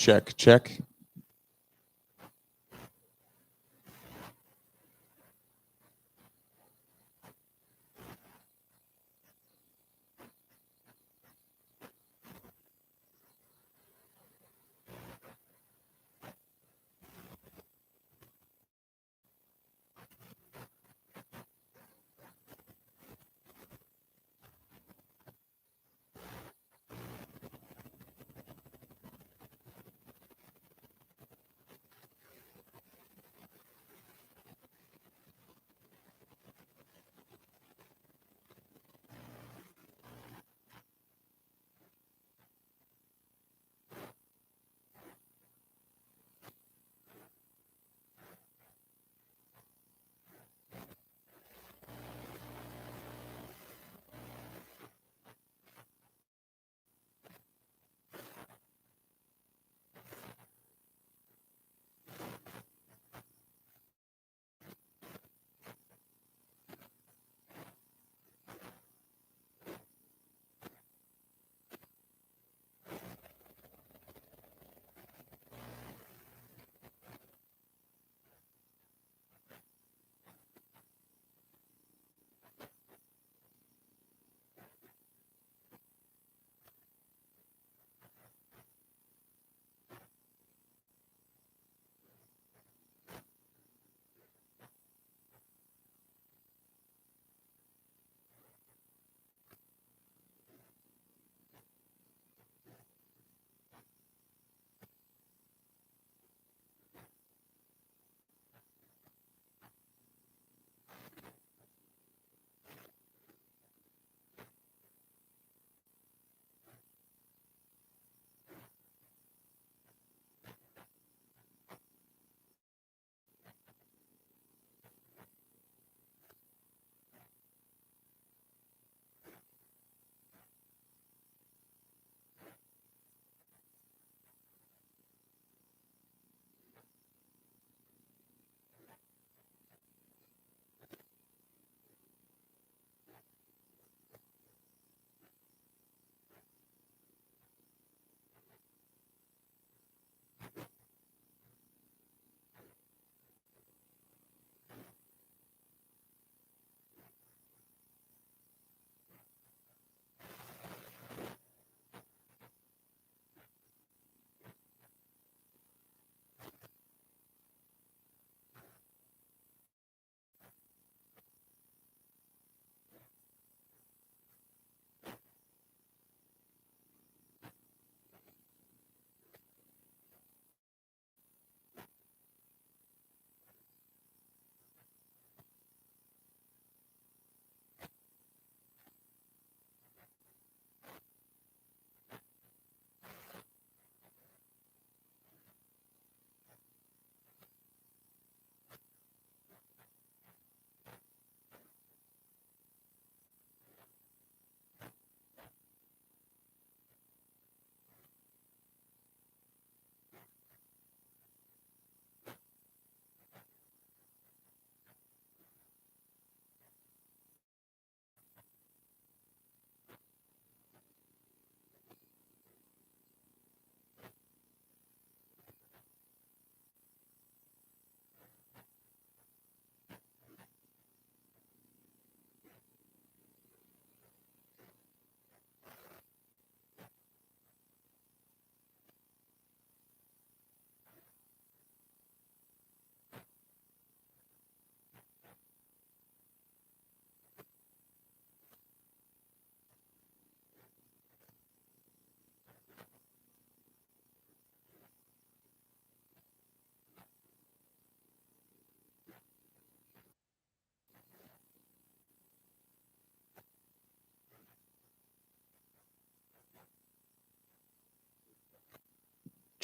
Check, check.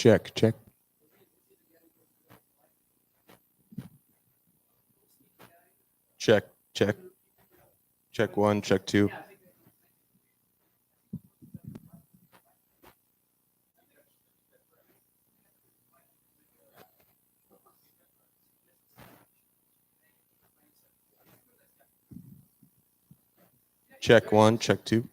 Check, check. Check, check. Check one, check two. Check one, check two.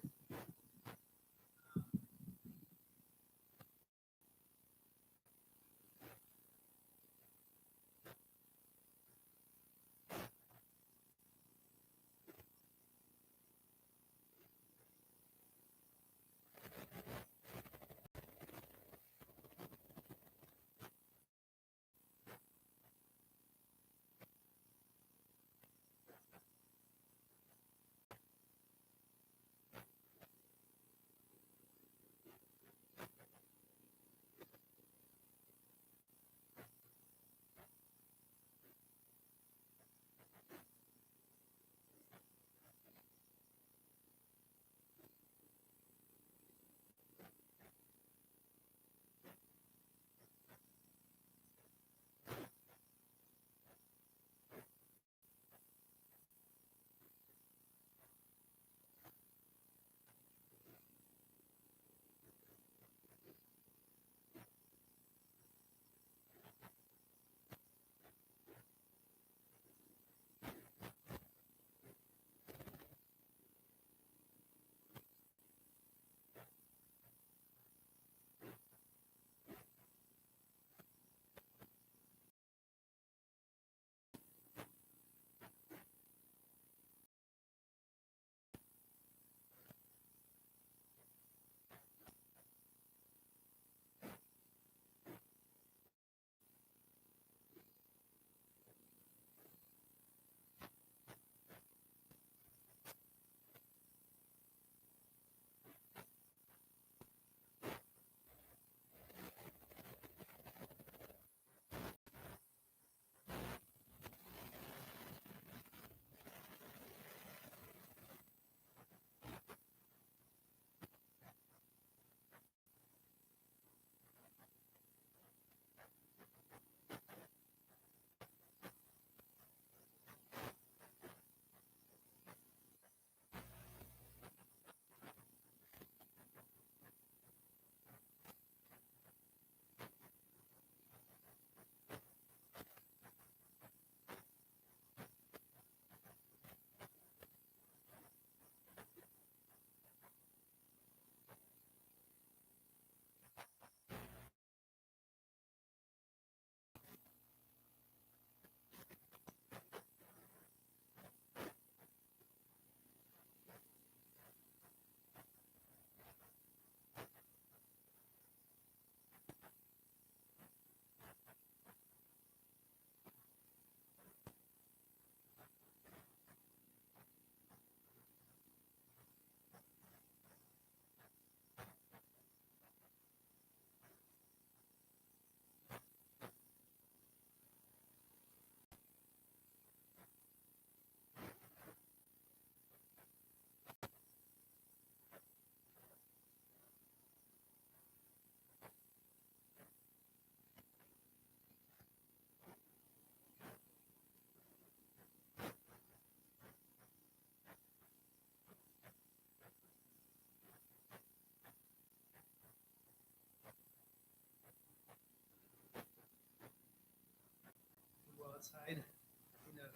outside in a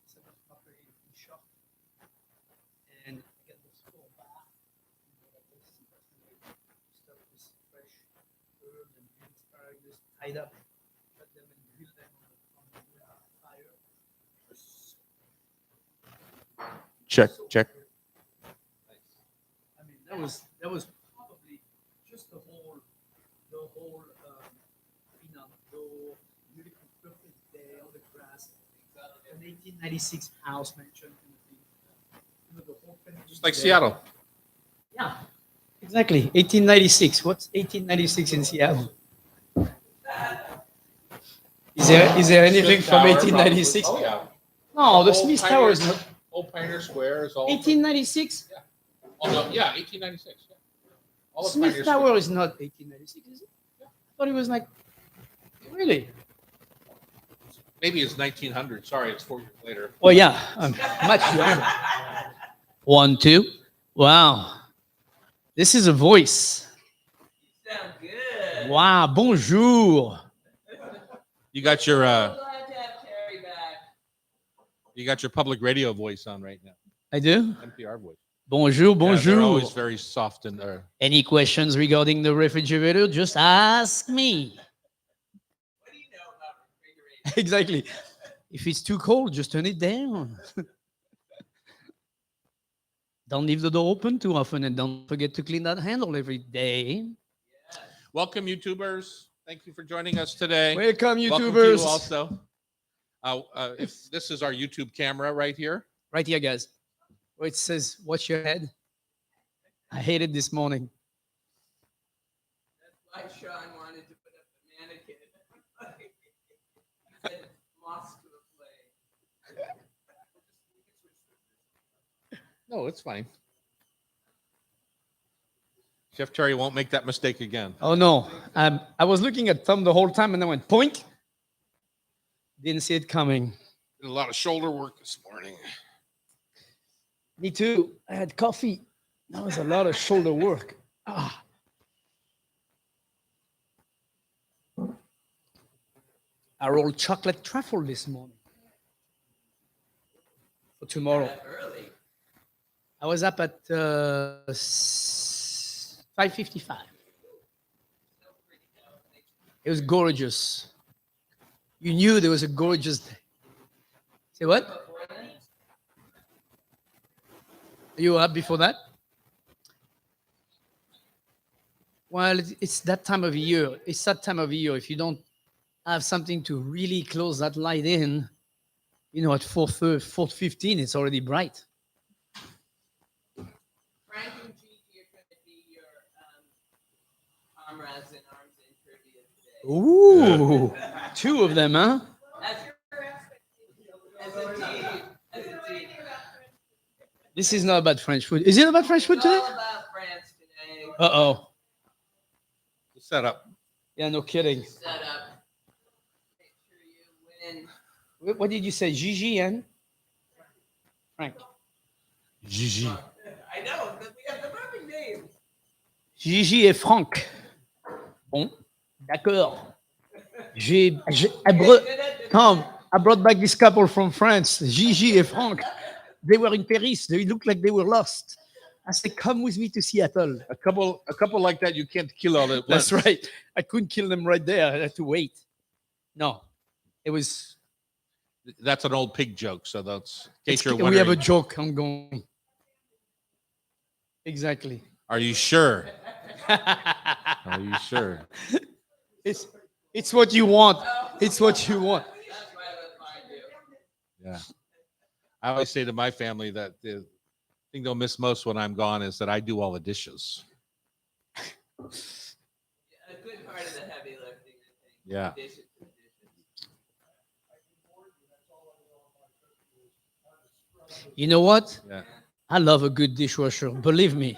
summer property in shop, and I get those full bath, like this, stuff with fresh herbs and green asparagus tied up, cut them and grill them on the wood fire. Check, check. I mean, that was probably just the whole peanut dough, beautiful perfect day on the grass, an 1896 house mentioned in the thing. You know, the whole thing Just like there. Seattle. Yeah, exactly. 1896. What's 1896 in Seattle? Is there anything from Tower, 1896? probably. Oh, yeah. No, the Old Smith Pioneer- Tower is not Old Pioneer Square is all. 1896. Oh, no, yeah, 1896. Yeah. All of Smith Pioneer Tower Square. is not 1896, is it? I thought it was like really. Maybe it's 1900. Sorry, it's 4 years later. Well, yeah, much younger. 1, 2. Wow, this is a voice. Sound good. Wow, bonjour. You got your Glad to have Thierry back. you got your public radio voice on right now. I do. NPR voice. Bonjour, Yeah, they're bonjour. always very soft and Any questions regarding the refrigerator? Just ask me. What do you know about refrigeration? Exactly. If it's too cold, just turn it down. Don't leave the door open too often, and don't forget to clean that handle every day. welcome, YouTubers. Thank you for joining us today. Welcome, Welcome to YouTubers. you also. If this is our YouTube camera right here. Right here, guys. Where it says, "Watch your head." I hate it this morning. That's why Sean wanted to put up the mannequin. He said, moss to a flame. No, it's fine. Chef Terry won't make that mistake again. Oh no! I was looking at Tom the whole time, and I went poink. Didn't see it coming. Did a lot of shoulder work this morning. Me too. I had coffee. That was a lot of shoulder work. Ah. I rolled chocolate truffle this morning for tomorrow. That early. I was up at 5:55. It was gorgeous. You knew there was a gorgeous day. Say what? You were up before that? Well, it's that time of year. It's that time of year. If you don't have something to really close that light in, you know, at 4:15, it's already bright. Frank and Gigi are going to be your comrades in arms in trivia today. Ooh, two of them, huh? As your as a team. As a team. This is not about French food. Is it about French food It's all today? about France today. Uh-oh. The setup. Yeah, no kidding. Set up. Make sure you win. What did you say? Gigi and Frank. Gigi. I know, but we have the perfect names. Gigi et Franck. Bon, d'accord. Tom, I brought back this couple from France, Gigi and Franck. They were in Paris. They looked like they were lost. I said, come with me to Seattle. A couple like that you can't kill all at once. That's right. I couldn't kill them right there. I had to wait. No, it was. That's an old pig joke. So that's in case you're We have a wondering. joke ongoing. Exactly. Are you sure? Are you sure? It's what you want. It's what you want. That's why I let mine do. Yeah. I always say to my family that the thing they'll miss most when I'm gone is that I do all the dishes. A good part of the heavy lifting, I think. Yeah. Dishes to dishes. You know what? Yeah. I love a good dishwasher. Believe me.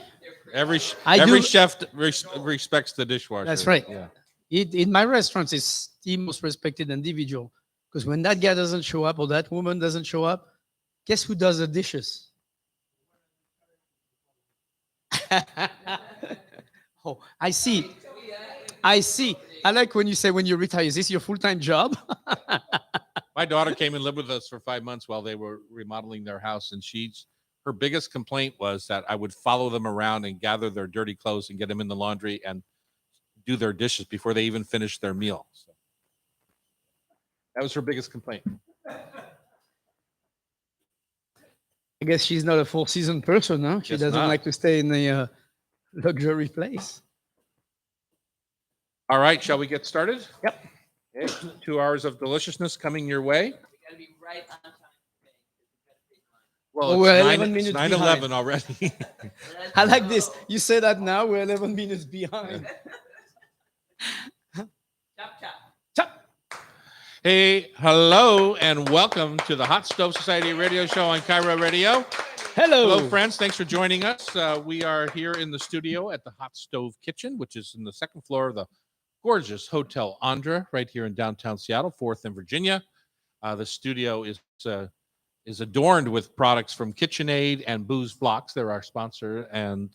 Every I every do- chef respects the dishwasher. That's right. Yeah. In my restaurants, it's the most respected individual. Because when that guy doesn't show up or that woman doesn't show up, guess who does the dishes? Oh, I see. I see. I like when you say when you retire, is this your full-time job? My daughter came and lived with us for 5 months while they were remodeling their house, and her biggest complaint was that I would follow them around and gather their dirty clothes and get them in the laundry and do their dishes before they even finished their meal. So that was her biggest complaint. I guess she's not a four-season person, huh? She Guess doesn't not. like to stay in a luxury place. All right, shall we get started? Yep. Okay, 2 hours of deliciousness coming your way. We gotta be right on time today. 'Cause we got a big line. Well, Well, we're it's 11 9, minutes it's behind. 9:11 already. Let's I like this. go. You say that now, we're 11 minutes behind. Chop, chop. Chop. Hey, hello, and welcome to the Hot Stove Society radio show on Cairo Radio. Hello. Hello, friends. Thanks for joining us. We are here in the studio at the Hot Stove Kitchen, which is in the second floor of the gorgeous Hotel Andra right here in downtown Seattle, 4th and Virginia. The studio is adorned with products from KitchenAid and Booze Blocks. They're our sponsor, and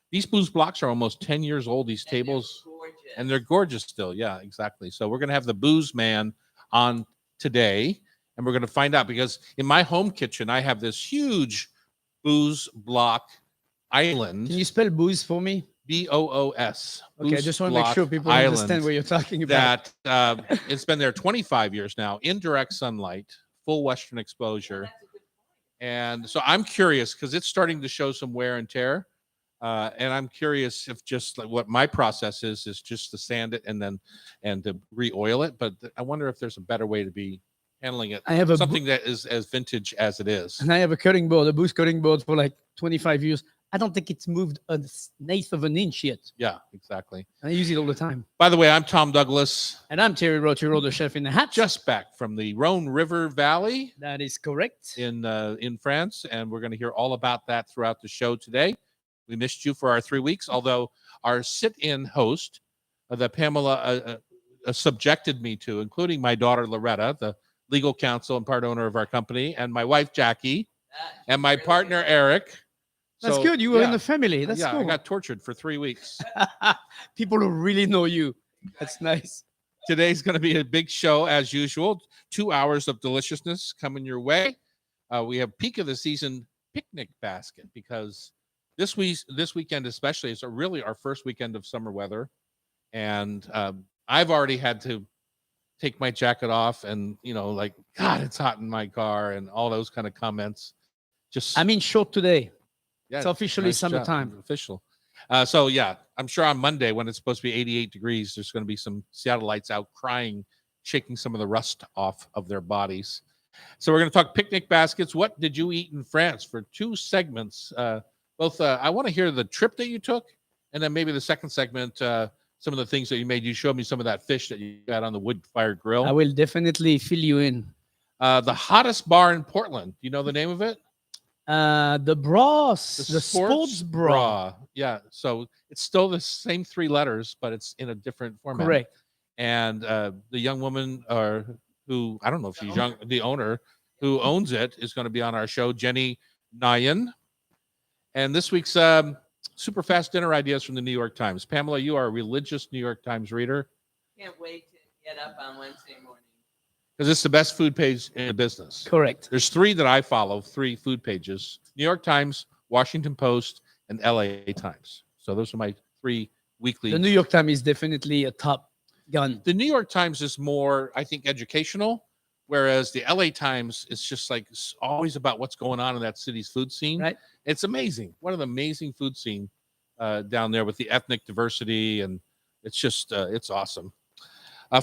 these Booze Blocks are almost 10 years old, these And they're tables. gorgeous. And they're gorgeous still. Yeah, exactly. So we're going to have the Booze Man on today, and we're going to find out, because in my home kitchen, I have this huge Booze Block island. Can you spell booze for me? BOOS. Okay, I Booze just want to make Block sure people Island, understand what you're talking about. that it's been there 25 years now, in direct sunlight, full Western Well, exposure. that's a good point. And so I'm curious, because it's starting to show some wear and tear. And I'm curious if just like what my process is just to sand it and to re-oil it. But I wonder if there's a better way to be handling it. I have a Something that is as vintage as it is. and I have a cutting board, a booze cutting board for like 25 years. I don't think it's moved an eighth of an inch yet. Yeah, exactly. I use it all the time. By the way, I'm Tom Douglas, And I'm Thierry Rotero, the chef in the hat. just back from the Rhone River Valley That is correct. in France, and we're going to hear all about that throughout the show today. We missed you for our 3 weeks, although our sit-in host that Pamela subjected me to, including my daughter Loretta, the legal counsel and part owner of our company, and my wife Jackie, That and my really partner is. Eric. That's So, good. You were in yeah, the family. That's yeah, cool. I got tortured for 3 weeks. People who really know you. That's nice. Today's going to be a big show as usual. 2 hours of deliciousness coming your way. We have peak of the season picnic basket, because this weekend especially is really our first weekend of summer weather, and I've already had to take my jacket off, and like, God, it's hot in my car, and all those kind of comments. Just I'm in short today. yeah, It's officially nice job. summertime. Official. So yeah, I'm sure on Monday, when it's supposed to be 88 degrees, there's going to be some Seattleites out crying, shaking some of the rust off of their bodies. So we're going to talk picnic baskets. What did you eat in France for 2 segments? I want to hear the trip that you took, and then maybe the second segment, some of the things that you made. You showed me some of that fish that you got on the wood-fired grill. I will definitely fill you in. The hottest bar in Portland. Do you know the name of it? The bras, the sports bra. Yeah, so it's still the same 3 letters, but it's in a different format. Correct. And the young woman, who I don't know if she's young, the owner who owns it, is going to be on our show, Jenny Nyan. And this week's super fast dinner ideas from the New York Times. Pamela, you are a religious New York Times reader, Can't wait to get up on Wednesday morning. because it's the best food page in the business. Correct. There's 3 that I follow, 3 food pages: New York Times, Washington Post, and LA Times. So those are my 3 weekly. The New York Times is definitely a top gun. The New York Times is more, I think, educational, whereas the LA Times is just like always about what's going on in that city's food scene. Right. It's amazing. What an amazing food scene down there with the ethnic diversity, and it's just it's awesome.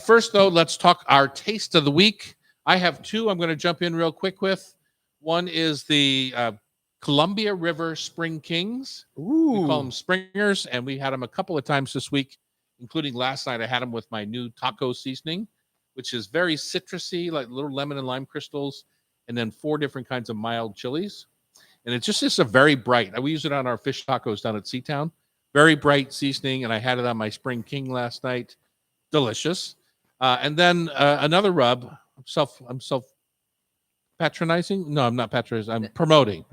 First, though, let's talk our taste of the week. I have 2 I'm going to jump in real quick with. One is the Columbia River Spring Kings. Ooh. We call them Springers, and we had them a couple of times this week, including last night. I had them with my new taco seasoning, which is very citrusy, like little lemon and lime crystals, and then 4 different kinds of mild chilies. And it's just a very bright. We use it on our fish tacos down at Seatown. Very bright seasoning, and I had it on my Spring King last night. Delicious. And then another rub. I'm self patronizing. No, I'm not patronizing. I'm promoting.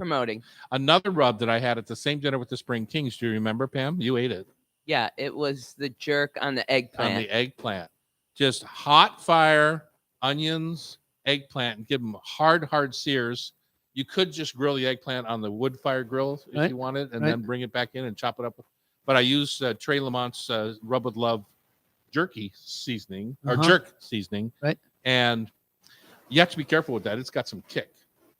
Another rub that I had at the same dinner with the Spring Kings. Do you remember, Pam? You ate it. Yeah, it was the jerk on the eggplant. On the eggplant. Just hot fire, onions, eggplant and give them hard sears. You could just grill the eggplant on the wood fire grill if Right. you wanted, and Right. then bring it back in and chop it up. But I use Trey Lamont's Rub with Love jerky seasoning or jerk seasoning. Right. And you have to be careful with that. It's got some kick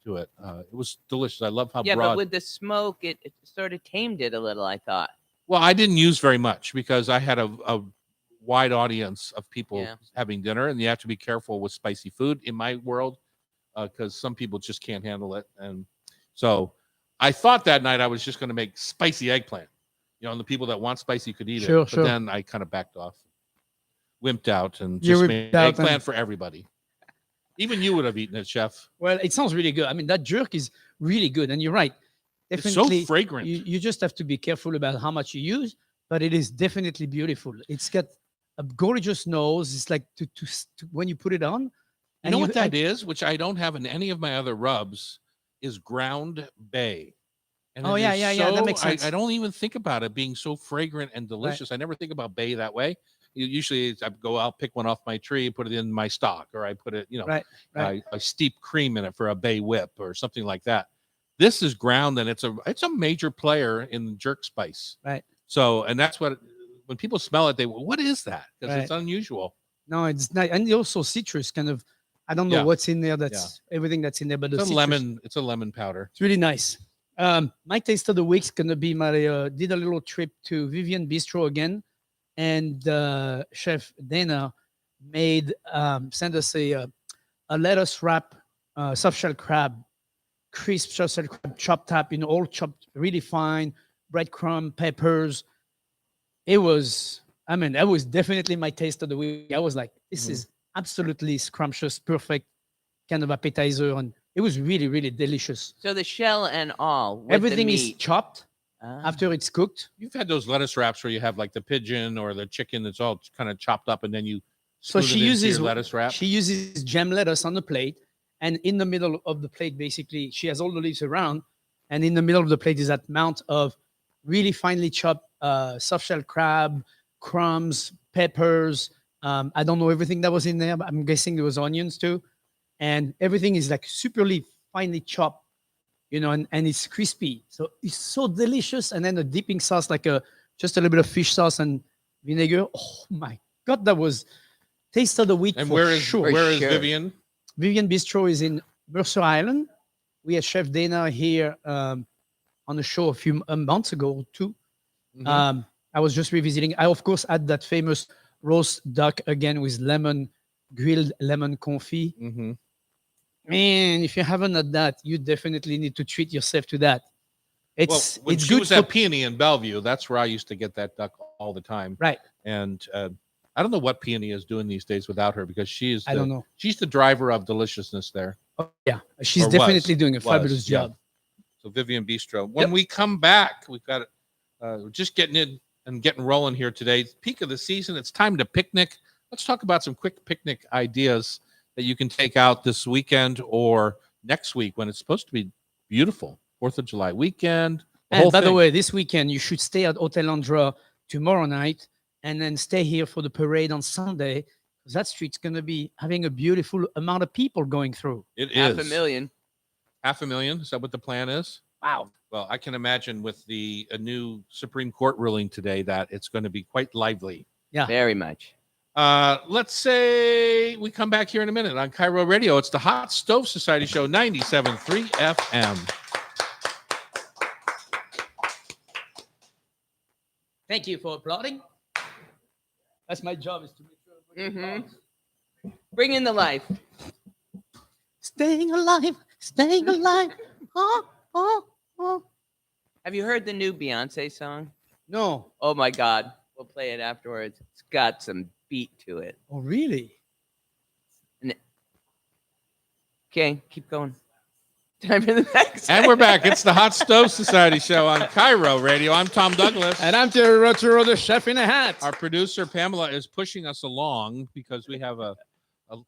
to it. It was delicious. I love how Yeah, broad. but with the smoke, it sort of tamed it a little, I thought. Well, I didn't use very much because I had a wide audience of people having dinner, and you have to be careful with spicy food in my world because some people just can't handle it. And so I thought that night I was just going to make spicy eggplant. And the people that want spicy could eat it. But then I kind of backed off, wimped out, and just made eggplant for everybody. Even you would have eaten it, Chef. Well, it sounds really good. I mean, that jerk is really good, and you're right. Definitely, it's so fragrant. You just have to be careful about how much you use, but it is definitely beautiful. It's got a gorgeous nose. It's like to when you put it on. You know what that is, which I don't have in any of my other rubs, is ground bay. And That makes sense. I don't even think about it being so fragrant and delicious. Right. I never think about bay that way. Usually I'll pick one off my tree, put it in my stock, or I put it, I steep cream in it for a bay whip or something like that. This is ground, and it's a major player in jerk spice. Right. So, and that's when people smell it, what is that? Because it's unusual. No, it's not. And also citrus kind of, I don't know what's in there. That's everything that's in there, but it's a lemon powder. It's really nice. My taste of the week's gonna be my did a little trip to Vivian Bistro again, and Chef Dana sent us a lettuce wrap soft shell crab, crisp soft shell crab, chopped up, all chopped really fine, breadcrumb, peppers. That was definitely my taste of the week. I was like, this is absolutely scrumptious, perfect kind of appetizer, and it was really, really delicious. So the shell and all. Everything is chopped after it's cooked. You've had those lettuce wraps where you have like the pigeon or the chicken that's all kind of chopped up, and then you she uses lettuce wrap. She uses gem lettuce on the plate, and in the middle of the plate, basically, she has all the leaves around, and in the middle of the plate is that amount of really finely chopped soft shell crab, crumbs, peppers. I don't know everything that was in there, but I'm guessing there was onions too. And everything is like superly finely chopped, and it's crispy. So it's so delicious. And then the dipping sauce, like just a little bit of fish sauce and vinegar. Oh my God, that was taste of the week. And for where is sure. Vivian? Vivian Bistro is in Mercer Island. We had Chef Dana here on the show a few months ago or two. I was just revisiting. I, of course, had that famous roast duck again with grilled lemon confit. Man, if you haven't had that, you definitely need to treat yourself to that. It's when it's she good was for at Peony in Bellevue, that's where I used to get that duck all the time. right. And I don't know what Peony is doing these days without her, because I don't know. She's the driver of deliciousness there. Oh, yeah, she's Or definitely was. doing a fabulous Yeah. job. So Vivian Bistro. When we come back, we've got we're just getting in and getting rolling here today. Peak of the season. It's time to picnic. Let's talk about some quick picnic ideas that you can take out this weekend or next week when it's supposed to be beautiful. 4th of July weekend. And by the way, this weekend you should stay at Hotel Andra tomorrow night, and then stay here for the parade on Sunday, because that street's going to be having a beautiful amount of people going through. It is. 500,000. 500,000. Is that what the plan is? Wow. Well, I can imagine with a new Supreme Court ruling today that it's going to be quite lively. Yeah. Very much. Let's say we come back here in a minute on Cairo Radio. It's the Hot Stove Society Show, 97.3 FM. Thank you for applauding. That's my job, is to make sure. Bring in the life. Staying alive, staying alive. Have you heard the new Beyonce song? No. Oh my God. We'll play it afterwards. It's got some beat to it. Oh, really? Okay, keep going. Time for the next. And we're back. It's the Hot Stove Society Show on Cairo Radio. I'm Tom Douglas. And I'm Thierry Rotero, the chef in a hat. Our producer, Pamela, is pushing us along because we have a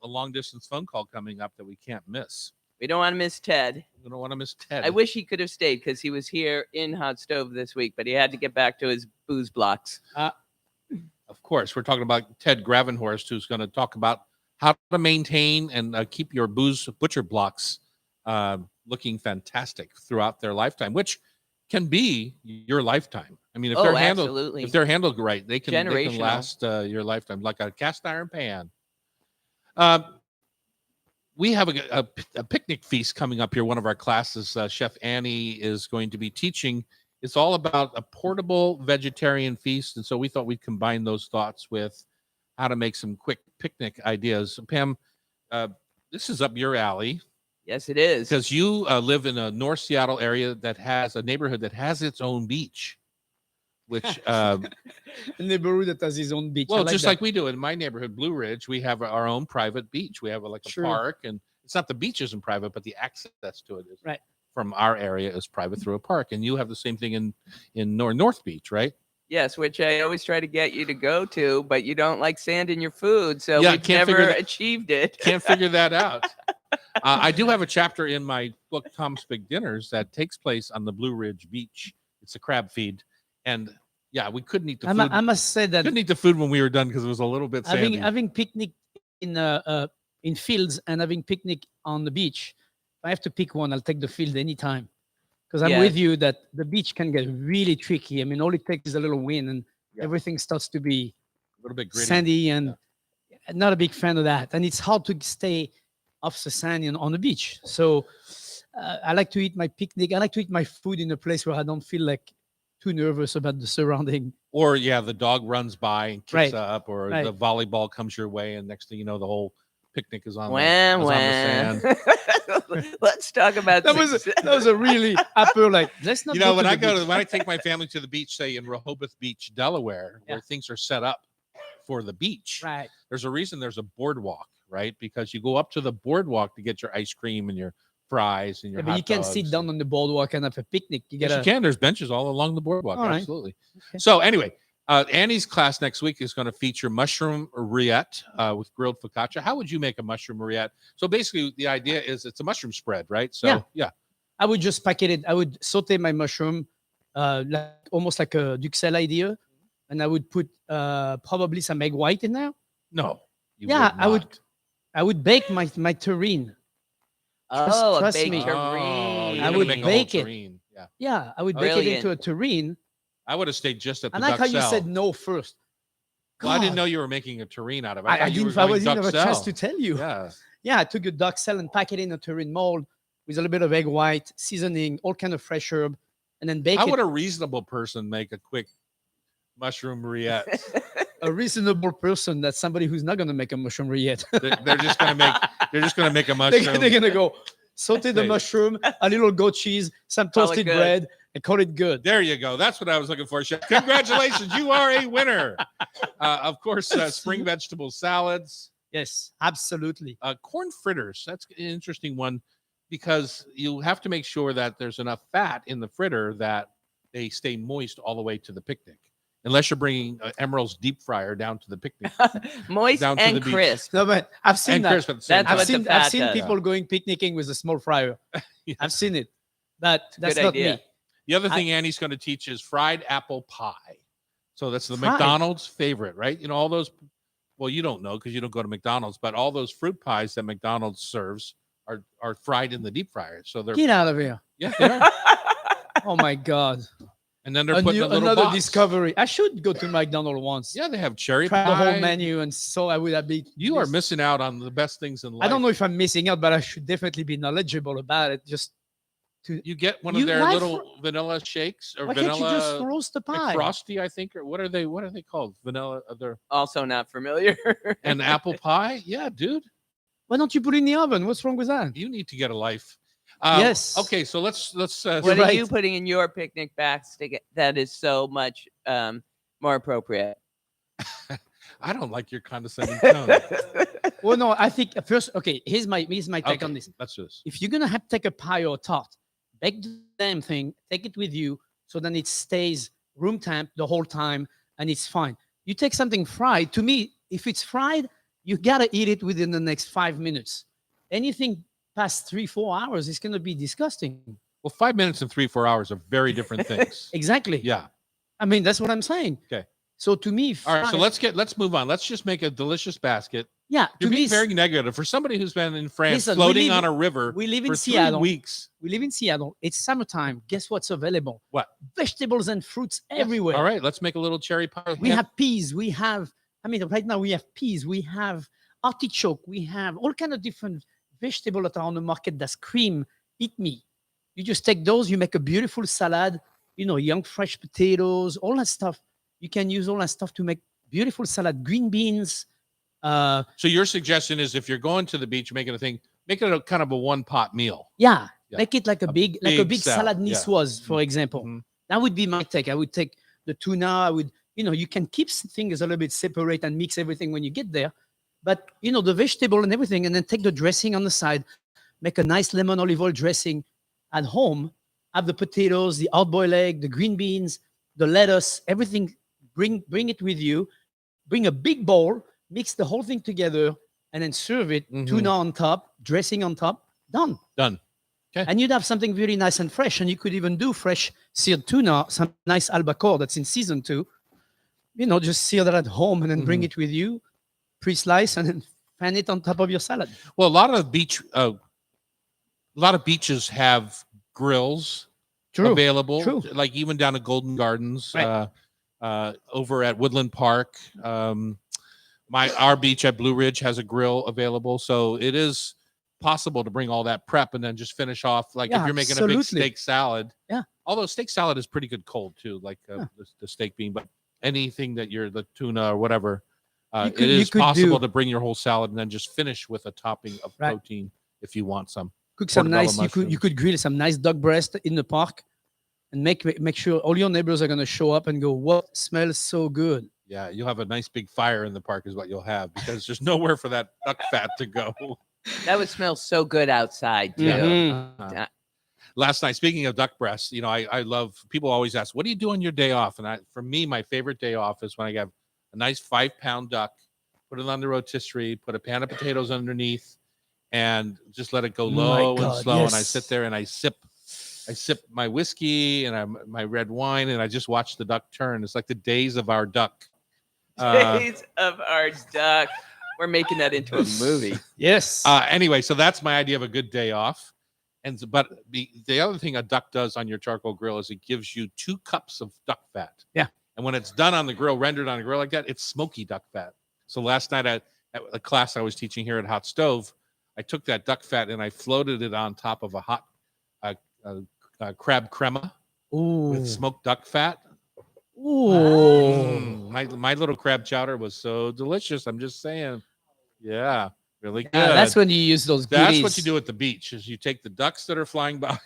long-distance phone call coming up that we can't miss. We don't want to miss Ted. We don't want to miss Ted. I wish he could have stayed because he was here in Hot Stove this week, but he had to get back to his booze blocks. Of course, we're talking about Ted Gravenhorst, who's going to talk about how to maintain and keep your butcher blocks looking fantastic throughout their lifetime, which can be your lifetime. I mean, if Oh, they're handled absolutely. if they're handled right, they can Generational. last your lifetime, like a cast iron pan. Uh, we have a picnic feast coming up here. One of our classes, Chef Annie is going to be teaching. It's all about a portable vegetarian feast, and so we thought we'd combine those thoughts with how to make some quick picnic ideas. Pam, this is up your alley Yes, it is. because you live in a North Seattle area that has a neighborhood that has its own beach, which A neighborhood that has his own beach. well, I just that. like we do in my neighborhood, Blue Ridge, we have our own private beach. We have like a Sure. park, and it's not the beach isn't private, but the access to it is Right. from our area is private through a park. And you have the same thing in North Beach, right? Yes, which I always try to get you to go to, but you don't like sand in your food, so Yeah, we've can't figure never that- achieved it. Can't figure that out. I do have a chapter in my book, Tom's Big Dinners, that takes place on the Blue Ridge Beach. It's a crab feed, and yeah, we couldn't eat the food. I must say that Couldn't eat the food when we were done because it was a little bit sandy. having picnic in fields and having picnic on the beach, if I have to pick one, I'll take the field anytime. Because I'm Yes. with you that the beach can get really tricky. I mean, all it takes is a little wind and Yeah. everything starts to be a little bit gritty. sandy, and not a big fan of that. And it's hard to stay off the sand on the beach. So I like to eat my picnic. I like to eat my food in a place where I don't feel like too nervous about the surrounding. Or yeah, the dog runs by and kicks Right. up, or Right. the volleyball comes your way, and next thing you know, the whole picnic is on, Wham, is on the wham. sand. Let's talk about That was a really upper, like, let's not You know, go when to I the go beach. to when I take my family to the beach, say in Rehoboth Beach, Delaware, where Yeah. things are set up for the beach, Right. there's a reason there's a boardwalk, right? Because you go up to the boardwalk to get your ice cream and your fries and your Yeah, but hot you can't sit dogs. down on the boardwalk and have a picnic. You Yes, gotta. you can. There's benches all along the boardwalk. All right. Absolutely. Okay. So anyway, Annie's class next week is going to feature mushroom Riet with grilled focaccia. How would you make a mushroom Riet? So basically, the idea is it's a mushroom spread, right? So yeah. I would just packet it. I would saute my mushroom, almost like a duxelle idea, and I would put probably some egg white in there. No. you Yeah, I would- not. I would bake my terrine. Oh, a trust baked me. Oh, terrine. you're I gonna would make a whole bake it. terrine. Yeah. Yeah, I would Oh, bake it brilliant. into a terrine. I would have stayed just at the I like how you duxelle. said no first. Well, I didn't God, know you were making a terrine out of it. I thought you were didn't. I going didn't have a chance duxelle. to tell you. Yeah. Yeah, I took a duxelle and pack it in a terrine mold with a little bit of egg white, seasoning, all kind of fresh herb, and then bake How it. would a reasonable person make a quick mushroom Riet? A reasonable person, that's somebody who's not going to make a mushroom yet. They're just going to make. They're just going to make a they're, mushroom. they're gonna go saute the Hey. mushroom, a little goat cheese, some Call it toasted good. bread, and call it good. There you go. That's what I was looking for, Chef. Congratulations, you are a winner. Of course, spring vegetable salads, Yes, absolutely. corn fritters. That's an interesting one because you have to make sure that there's enough fat in the fritter that they stay moist all the way to the picnic. Unless you're bringing Emerald's deep fryer down to the picnic Moist Down to the and beach. crisp. No, but I've seen and that. crisp at the same That's time. what the I've fat seen does. people going picnicking with a small fryer. Yeah. I've seen it, but that's Good not idea. me. The other thing Annie's going to teach is fried apple pie. So that's the Fried? McDonald's favorite, right? You know, all those, well, you don't know because you don't go to McDonald's, but all those fruit pies that McDonald's serves are fried in the deep fryer. So they're, Get out of here! yeah, they are. Oh my God! And then they're put in a little Another box. discovery. I should go to McDonald's once. Yeah, they have cherry Try pie. the whole menu, and so I would have been. You are missing out on the best things in life. I don't know if I'm missing out, but I should definitely be knowledgeable about it. Just You get one You- of their why little vanilla shakes or why can't you just vanilla roast the pie? frosty, I think, or what are they called? Vanilla other Also not familiar. and apple pie? Yeah, dude. Why don't you put it in the oven? What's wrong with that? You need to get a life. Yes. Okay, so let's What You're are right. you putting in your picnic basket that is so much more appropriate? I don't like your condescending tone. Well, no, I think first. Okay, here's my take on this. Let's do this. If you're gonna have to take a pie or a tart, bake the damn thing, take it with you, so then it stays room temp the whole time, and it's fine. You take something fried. To me, if it's fried, you gotta eat it within the next 5 minutes. Anything past 3-4 hours is gonna be disgusting. Well, 5 minutes and 3-4 hours are very different things. Exactly. Yeah. I mean, that's what I'm saying. Okay. So to me, All right. So fried- let's move on. Let's just make a delicious basket Yeah, You're to me, being very negative for somebody who's been in France, Listen, we floating live- on a river we live in for Seattle. 3 weeks. we live in Seattle. It's summertime. Guess what's available? What? Vegetables and fruits Yes. everywhere. All right, let's make a little cherry pie. We have peas. We have, I mean, right now we have peas. We have artichoke. We have all kind of different vegetables that are on the market that's cream. Eat me. You just take those, you make a beautiful salad, young fresh potatoes, all that stuff. You can use all that stuff to make beautiful salad, green beans. So your suggestion is if you're going to the beach, making a thing, make it a kind of a one-pot meal. Yeah, Yeah. make it like a big big salad salad, yeah. niçoise, for example. Mhm. That would be my take. I would take the tuna. I would, you can keep things a little bit separate and mix everything when you get there. But the vegetable and everything, and then take the dressing on the side, make a nice lemon olive oil dressing at home. Have the potatoes, the hard-boiled egg, the green beans, the lettuce, everything. Bring it with you. Bring a big bowl, mix the whole thing together, and then serve it. Mhm. Tuna on top, dressing on top. Done. Done. Okay. And you'd have something really nice and fresh. And you could even do fresh seared tuna, some nice albacore that's in season too. Just sear that at home and then bring Mhm. it with you, pre-slice, and then fan it on top of your salad. Well, a lot of beaches have grills available, True. like even down at Golden Gardens, Right. over at Woodland Park. Our beach at Blue Ridge has a grill available, so it is possible to bring all that prep and then just finish off. Like if Yeah, you're making a big absolutely. steak salad, Yeah. Although steak salad is pretty good cold too, like Yeah. the steak bean, but anything that the tuna or whatever, You could- it you is could possible do- to bring your whole salad and then just finish with a topping of Right. protein if you want some. Cook some portobello nice. You mushrooms. could grill some nice duck breast in the park, and make sure all your neighbors are gonna show up and go, "What smells so good?" Yeah, you'll have a nice big fire in the park is what you'll have because there's nowhere for that duck fat to go. That would smell so good outside too. Mhm. Last night, speaking of duck breasts, I love, people always ask, what do you do on your day off? And for me, my favorite day off is when I have a nice 5-pound duck, put it on the rotisserie, put a pan of potatoes underneath, and just let it go low and God, slow. And I yes. sit there and I sip my whiskey and my red wine, and I just watch the duck turn. It's like the days of our duck. Days of our duck. We're making that into a movie. Yes. Anyway, so that's my idea of a good day off. But the other thing a duck does on your charcoal grill is it gives you 2 cups of duck fat. Yeah. And when it's done on the grill, rendered on a grill like that, it's smoky duck fat. So last night at a class I was teaching here at Hot Stove, I took that duck fat and I floated it on top of a hot crab crema Ooh. with smoked duck fat. Ooh. My little crab chowder was so delicious. I'm just saying. Yeah, really good. Yeah, that's when you use those That's goodies. what you do at the beach is you take the ducks that are flying by.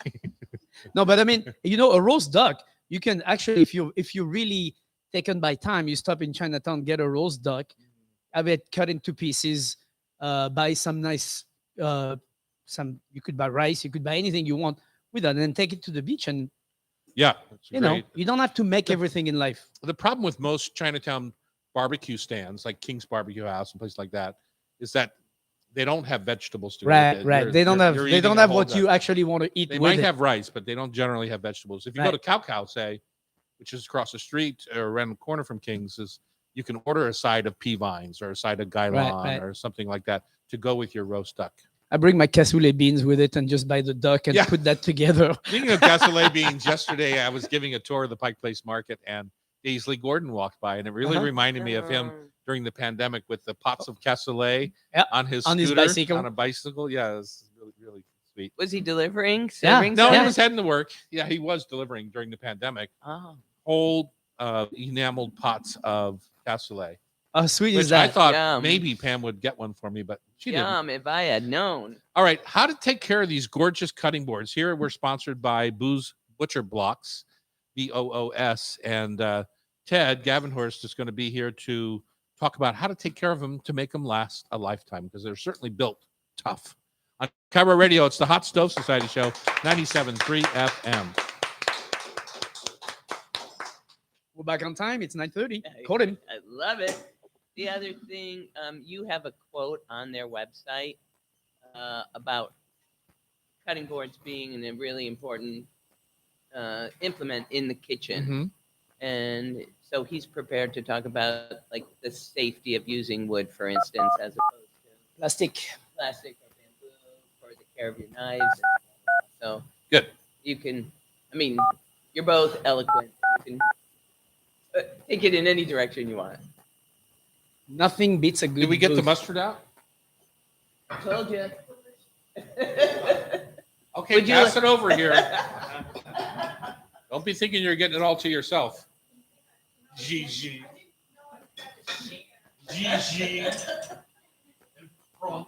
No, but I mean, a roast duck, you can actually, if you're really taken by time, you stop in Chinatown, get a roast duck, have it cut into pieces, buy some nice, you could buy rice, you could buy anything you want with that, and then take it to the beach. And, Yeah, it's great. you don't have to make everything in life. The problem with most Chinatown barbecue stands, like King's Barbecue House and places like that, is that they don't have vegetables to go with it. Right. They don't have what duck. you actually want to eat They with might it. have rice, but they don't generally have vegetables. If you go Right. to Cow, say, which is across the street or around the corner from King's, you can order a side of pea vines or a side of gailon right. or something like that to go with your roast duck. I bring my cassoulet beans with it and just buy the duck and Yeah. put that together. Speaking of cassoulet beans, yesterday I was giving a tour of the Pike Place Market and Daisley Gordon walked by, and it really Uh-huh. reminded me of him during the pandemic with the pots of cassoulet Yeah, on his on his scooter, bicycle. on a bicycle. Yeah, it was really, really sweet. Was he delivering? Yeah. Serving No, he stuff? was heading to work. Yeah, he was delivering during the pandemic. Oh. Whole enameled pots of cassoulet, How sweet is which I that? thought Yum. maybe Pam would get one for me, but she didn't. Yum, if I had known. All right, how to take care of these gorgeous cutting boards. Here we're sponsored by Boo's Butcher Blocks, BOOS, and Ted Gavenhorst is going to be here to talk about how to take care of them to make them last a lifetime because they're certainly built tough. On Cabaret Radio, it's the Hot Stove Society Show, 97.3 FM. We're back on time. It's 9:30. I- Call him. I love it. The other thing, you have a quote on their website about cutting boards being a really important implement in the kitchen. Mhm. And so he's prepared to talk about like the safety of using wood, for instance, as opposed Plastic. plastic or bamboo for the care of your knives. So Good. you can, I mean, you're both eloquent. You can take it in any direction you want. Nothing beats a good Did we get the booth. mustard out? I told you. Okay, Would you pass like- it over here. Don't be thinking you're getting it all to yourself. Gigi. Gigi. And Franck.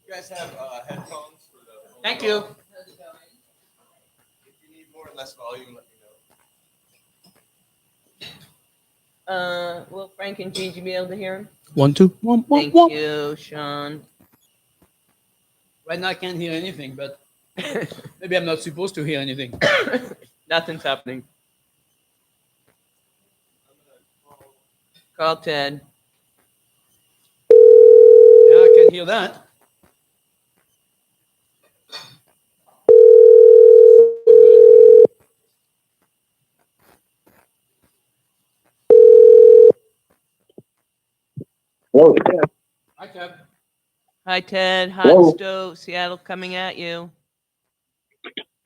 You guys have headphones for the. Thank you. If you need more or less volume, let me know. Will Frank and Gigi be able to hear him? 1, 2, 1, 1, Thank 1. you, Sean. Right now I can't hear anything, but maybe I'm not supposed to hear anything. Nothing's happening. Call Ted. Yeah, I can hear that. Hello. Hi, Ted. Hi, Ted. Hot Hello. Stove, Seattle coming at you.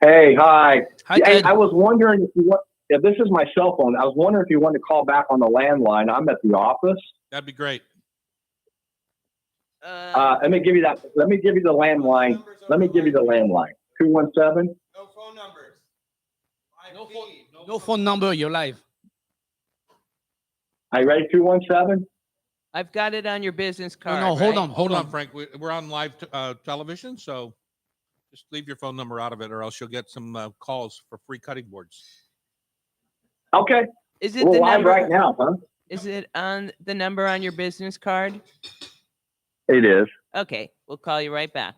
Hey, hi. Hi, Hey, Ted. I was wondering if you want. Yeah, this is my cell phone. I was wondering if you wanted to call back on the landline. I'm at the office. That'd be great. Let me give you that. Let me give you the landline. Let me give you the landline. 217. No phone numbers. No phone, no phone number, you're live. Are you ready? 217. I've got it on your business card. no, hold right? on. Hold on, Frank. We're on live television, so just leave your phone number out of it, or else you'll get some calls for free cutting boards. Okay. Is it We're the live number? right now, huh? Is it on the number on your business card? It is. Okay, we'll call you right back.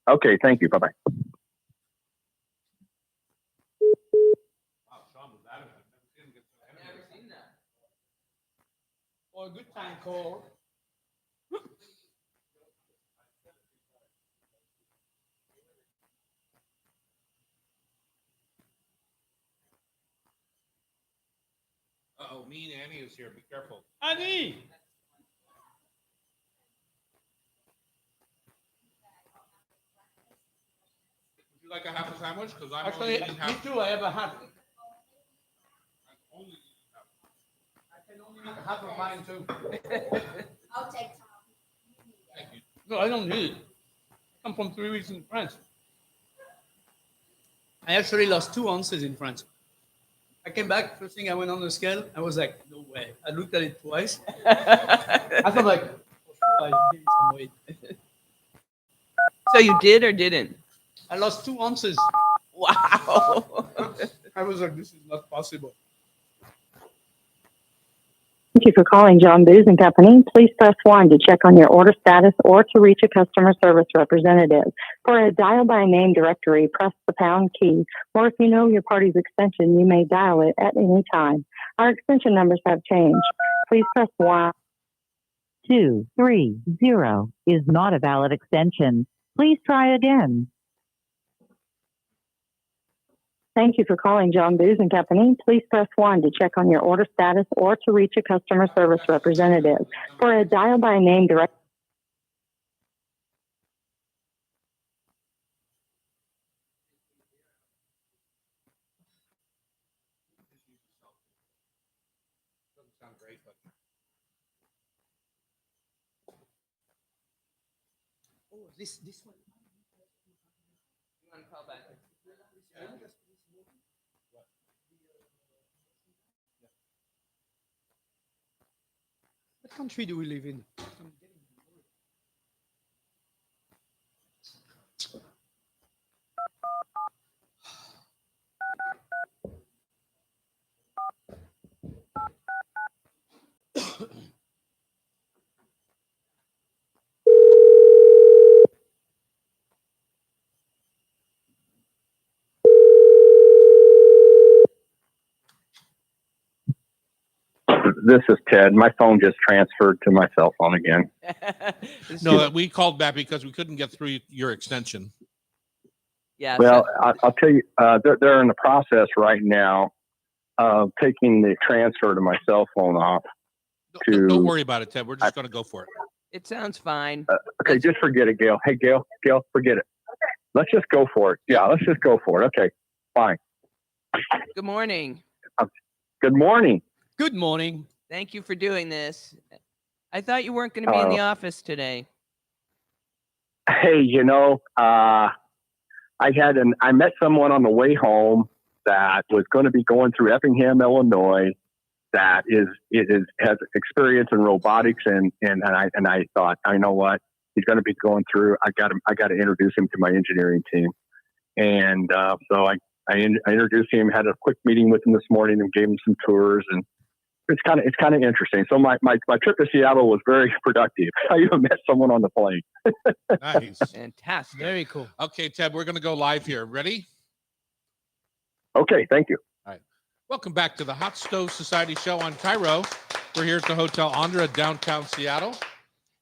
Okay. Thank you. Bye bye. Never seen that. Or a good time call. Uh-oh, mean Annie is here. Be careful. Annie! Would you like a half a sandwich? Because I'm Actually, only eating me half. too. I have a half. I'm only eating half. I can only eat half of mine too. I'll take Tom. Thank you. No, I don't need it. I come from 3 weeks in France. I actually lost 2 ounces in France. I came back, first thing I went on the scale, I was like, no way. I looked at it twice. I thought like, for sure I gained some weight. So you did or didn't? I lost 2 ounces. Wow. I was like, this is not possible. Thank you for calling John Booz and Company. Please press 1 to check on your order status or to reach a customer service representative. For a dial by name directory, press the pound key. Or if you know your party's extension, you may dial it at any time. Our extension numbers have changed. Please press 1. 230 is not a valid extension. Please try again. Thank you for calling John Booz and Company. Please press 1 to check on your order status or to reach a customer service representative. For a dial by name directory, Doesn't sound great, but Oh, this one. You want to call back? What country do we live in? This is Ted. My phone just transferred to my cell phone again. no, we called back because we couldn't get through your extension. Yeah. Well, I'll tell you, they're in the process right now of taking the transfer to my cell phone off. Don't worry about it, Ted. We're just going to go for it. It sounds fine. Okay, just forget it, Gail. Hey, Gail, forget it. Let's just go for it. Yeah, let's just go for it. Okay, fine. Good morning. Good morning. Good morning. Thank you for doing this. I thought you weren't going to be in the office today. Hey, I met someone on the way home that was going to be going through Effingham, Illinois, that has experience in robotics, and I thought, I know what, he's going to be going through. I got to introduce him to my engineering team, and so I introduced him, had a quick meeting with him this morning, and gave him some tours, and it's kind of interesting. So my trip to Seattle was very productive. I even met someone on the plane. Nice. Fantastic. Very cool. Okay, Ted, we're going to go live here. Ready? Okay, thank you. All right. Welcome back to the Hot Stove Society show on Cairo. We're here at the Hotel Andra, downtown Seattle.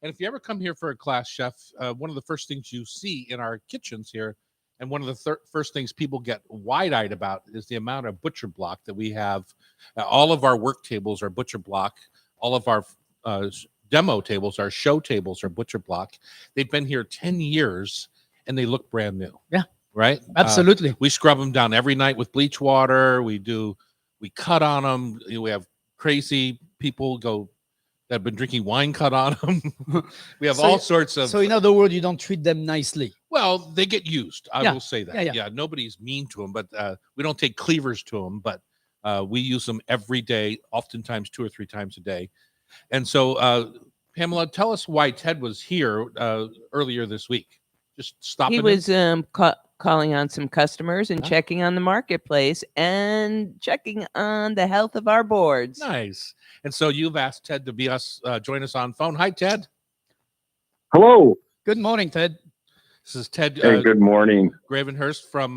And if you ever come here for a class, chef, one of the first things you see in our kitchens here, and one of the first things people get wide-eyed about, is the amount of butcher block that we have. All of our work tables are butcher block. All of our demo tables, our show tables, are butcher block. They've been here 10 years, and they look brand new. Yeah. Right? Absolutely. We scrub them down every night with bleach water. We cut on them. We have crazy people that have been drinking wine cut on them. We have all sorts of. So in other words, you don't treat them nicely. Well, they get used. I will say that. Yeah. Nobody's mean to them, but we don't take cleavers to them. But we use them every day, oftentimes 2 or 3 times a day. And so, Pamela, tell us why Ted was here earlier this week. Just stopping. He was calling on some customers and checking on the marketplace and checking on the health of our boards. Nice. And so you've asked Ted to join us on phone. Hi, Ted. Hello. Good morning, Ted. This is Ted. Hey, good morning. Gravenhurst from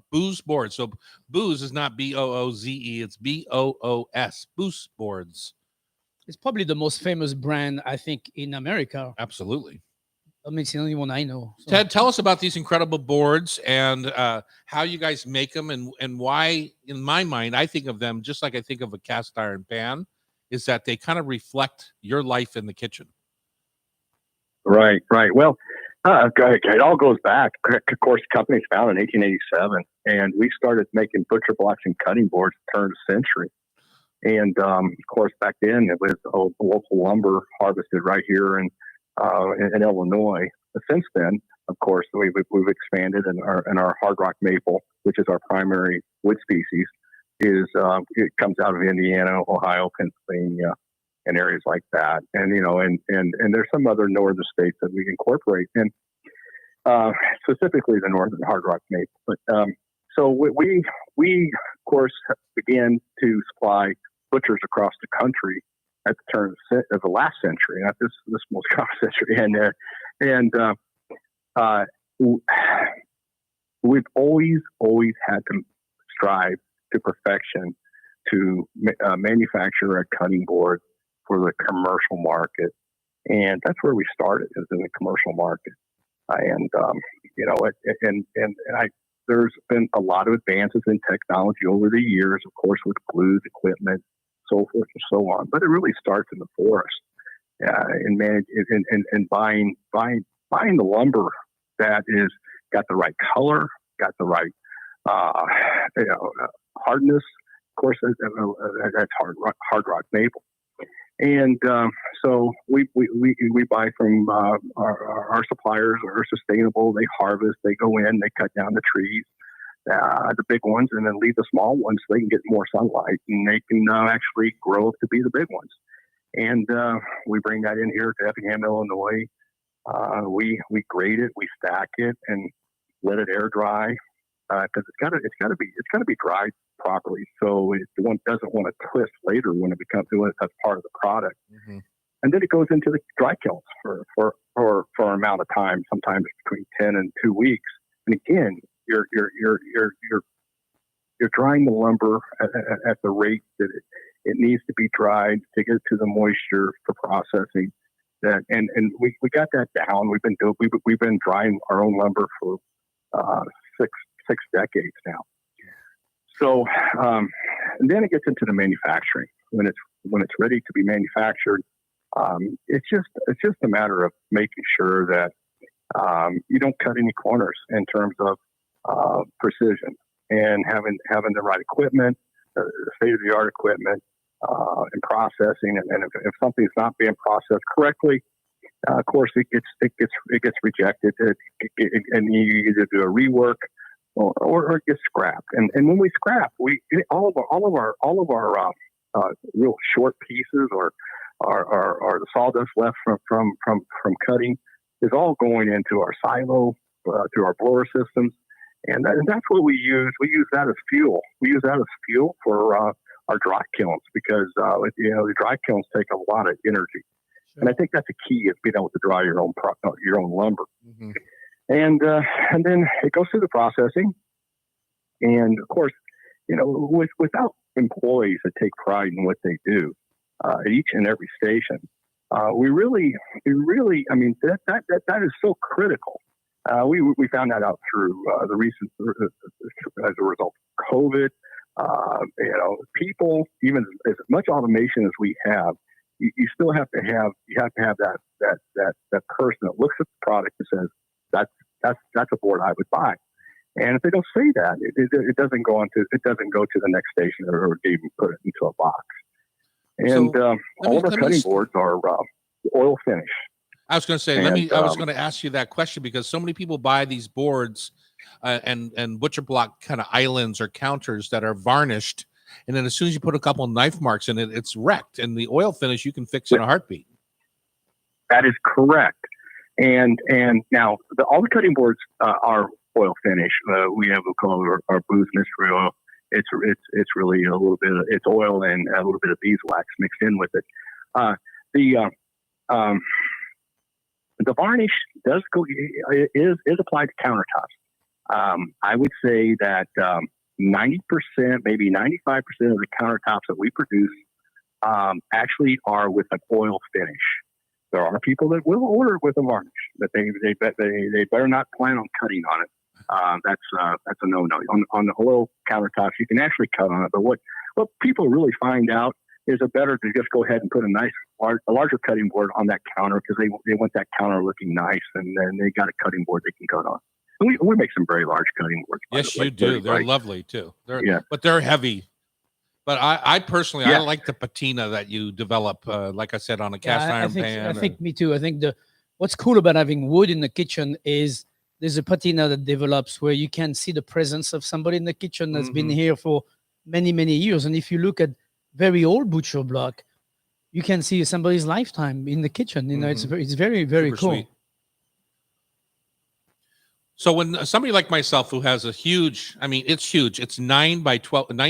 Booz Boards. So Booz is not Booze, it's Boos, Booz Boards. It's probably the most famous brand, I think, in America. Absolutely. I mean, it's the only one I know. So. Ted, tell us about these incredible boards and how you guys make them, and why, in my mind, I think of them just like I think of a cast iron pan, is that they kind of reflect your life in the kitchen. Right. Well, it all goes back. Of course, the company was founded in 1887, and we started making butcher blocks and cutting boards at the turn of the century. And of course, back then it was local lumber harvested right here in Illinois. But since then, of course, we've expanded, and our hard rock maple, which is our primary wood species, it comes out of Indiana, Ohio, Pennsylvania, and areas like that. And and there's some other northern states that we incorporate, and specifically the northern hard rock maple. But so we of course began to supply butchers across the country at the turn of the last century, not this most common century, and we've always had to strive to perfection to manufacture a cutting board for the commercial market, and that's where we started, is in the commercial market. There's been a lot of advances in technology over the years, of course, with glues, equipment, so forth and so on. But it really starts in the forest, and buying the lumber that is got the right color, got the right hardness. Of course, that's hard rock maple. And so we buy from our suppliers are sustainable. They harvest, they go in, they cut down the trees, the big ones, and then leave the small ones so they can get more sunlight, and they can actually grow to be the big ones. And we bring that in here to Effingham, Illinois. We grate it, we stack it, and let it air dry, because it's got to be dried properly, so one doesn't want to twist later when that's part of the product. Mm-hmm. And then it goes into the dry kilns for an amount of time, sometimes between 10 and 2 weeks. And again, you're drying the lumber at the rate that it needs to be dried to get to the moisture for processing. And we got that down. We've been drying our own lumber for six decades now. So, and then it gets into the manufacturing when when it's ready to be manufactured, it's just a matter of making sure that you don't cut any corners in terms of precision, and having the right equipment, state of the art equipment, and processing. And if something's not being processed correctly, of course it gets rejected, and you either do a rework or it gets scrapped. And when we scrap, all of our real short pieces or the sawdust left from cutting is all going into our silo, through our blower systems, and that's what we use. We use that as fuel. We use that as fuel for our dry kilns, because the dry kilns take a lot of energy, and I think that's a key, is being able to dry your own lumber. Mm-hmm. And then it goes through the processing, and of course, without employees that take pride in what they do at each and every station, we really, I mean, that is so critical. We found that out through the recent, as a result of COVID. People, even as much automation as we have, you still have to have that person that looks at the product and says, that's a board I would buy. And if they don't say that, it doesn't go to the next station, or even put it into a box. And all of our cutting boards are oil finish. I was going to say, I was going to ask you that question, because so many people buy these boards and butcher block kind of islands or counters that are varnished, and then as soon as you put a couple knife marks in it, it's wrecked. And the oil finish you can fix in a heartbeat. That is correct. And now all the cutting boards are oil finish. We have a color, our booth mystery oil. It's really a little bit it's oil and a little bit of beeswax mixed in with it. The varnish is applied to countertops. I would say that 90%, maybe 95% of the countertops that we produce actually are with an oil finish. There are people that will order it with a varnish, but they better not plan on cutting on it. That's a no-no. On the oil countertops, you can actually cut on it, but what people really find out is it better to just go ahead and put a larger cutting board on that counter, because they want that counter looking nice, and then they got a cutting board they can cut on. And we make some very large cutting boards. Yes, you do. They're lovely too. But they're heavy. But I personally, I like the patina that you develop, like I said, on a cast iron pan. I think me too. I think what's cool about having wood in the kitchen is there's a patina that develops where you can see the presence of somebody in the kitchen that's been here for many, many years. And if you look at very old butcher block, you can see somebody's lifetime in the kitchen. It's very, very Super cool. Sweet. So when somebody like myself who has a huge, it's huge. It's 9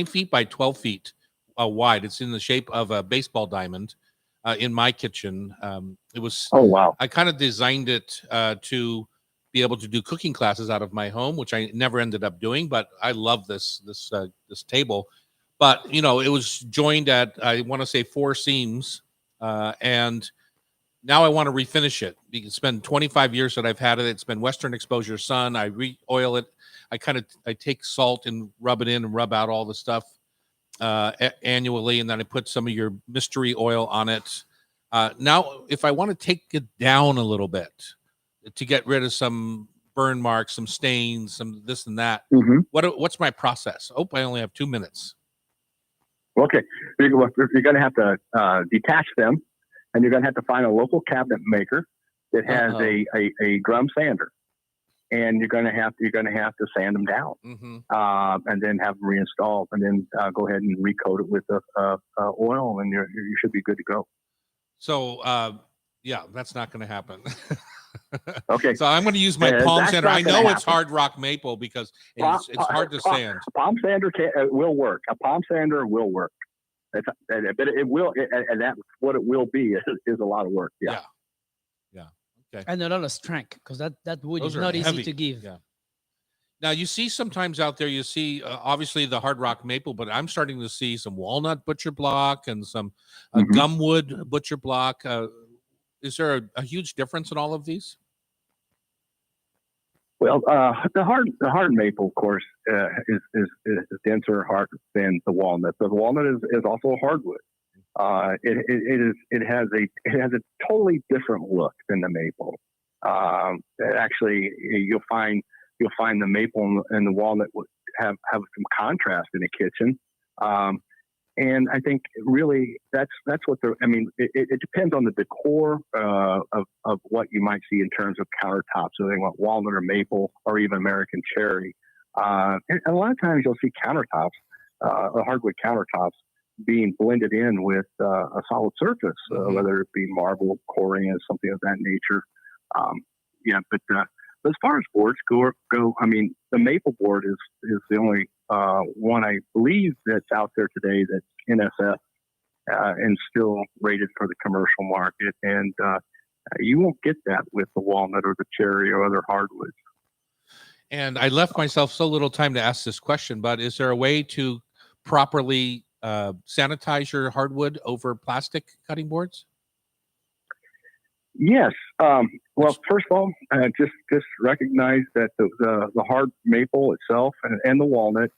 feet by 12 feet wide. It's in the shape of a baseball diamond in my kitchen. It was, oh, wow. I kind of designed it to be able to do cooking classes out of my home, which I never ended up doing, but I love this table. But, it was joined at, I want to say 4 seams, and now I want to refinish it. It's been 25 years that I've had it. It's been Western Exposure Sun. I re-oil it. I take salt and rub it in and rub out all the stuff annually, and then I put some of your mystery oil on it. Now, if I want to take it down a little bit to get rid of some burn marks, some stains, some this and that, what's my process? Oh, I only have 2 minutes. Okay, you're going to have to detach them. And you're going to have to find a local cabinet maker that has a drum sander, and you're going to have to sand them down, and then have them reinstalled, and then go ahead and recoat it with oil, and you should be good to go. So, that's not going to happen. Okay. So I'm going to use my palm sander. I know it's hard rock maple because it's hard to sand. A palm sander will work. A palm sander will work. But it will, and that's what it will be. Is a lot of work. Yeah. Okay. And a lot of strength, because that wood is not easy to give. Yeah. Now you see sometimes out there, you see obviously the hard rock maple, but I'm starting to see some walnut butcher block and some gumwood butcher block. Is there a huge difference in all of these? Well, the hard maple, of course, is denser, harder than the walnut. So the walnut is also a hardwood. It has a totally different look than the maple. Actually, you'll find the maple and the walnut would have some contrast in the kitchen. And I think really that's what it depends on the decor of what you might see in terms of countertops. So they want walnut or maple or even American cherry. And a lot of times you'll see countertops, hardwood countertops, being blended in with a solid surface, whether it be marble, corian, something of that nature. But as far as boards go, I mean, the maple board is the only one I believe that's out there today that's NSF and still rated for the commercial market. And you won't get that with the walnut or the cherry or other hardwoods. And I left myself so little time to ask this question, but is there a way to properly sanitize your hardwood over plastic cutting boards? Yes. Well, first of all, just recognize that the hard maple itself and the walnut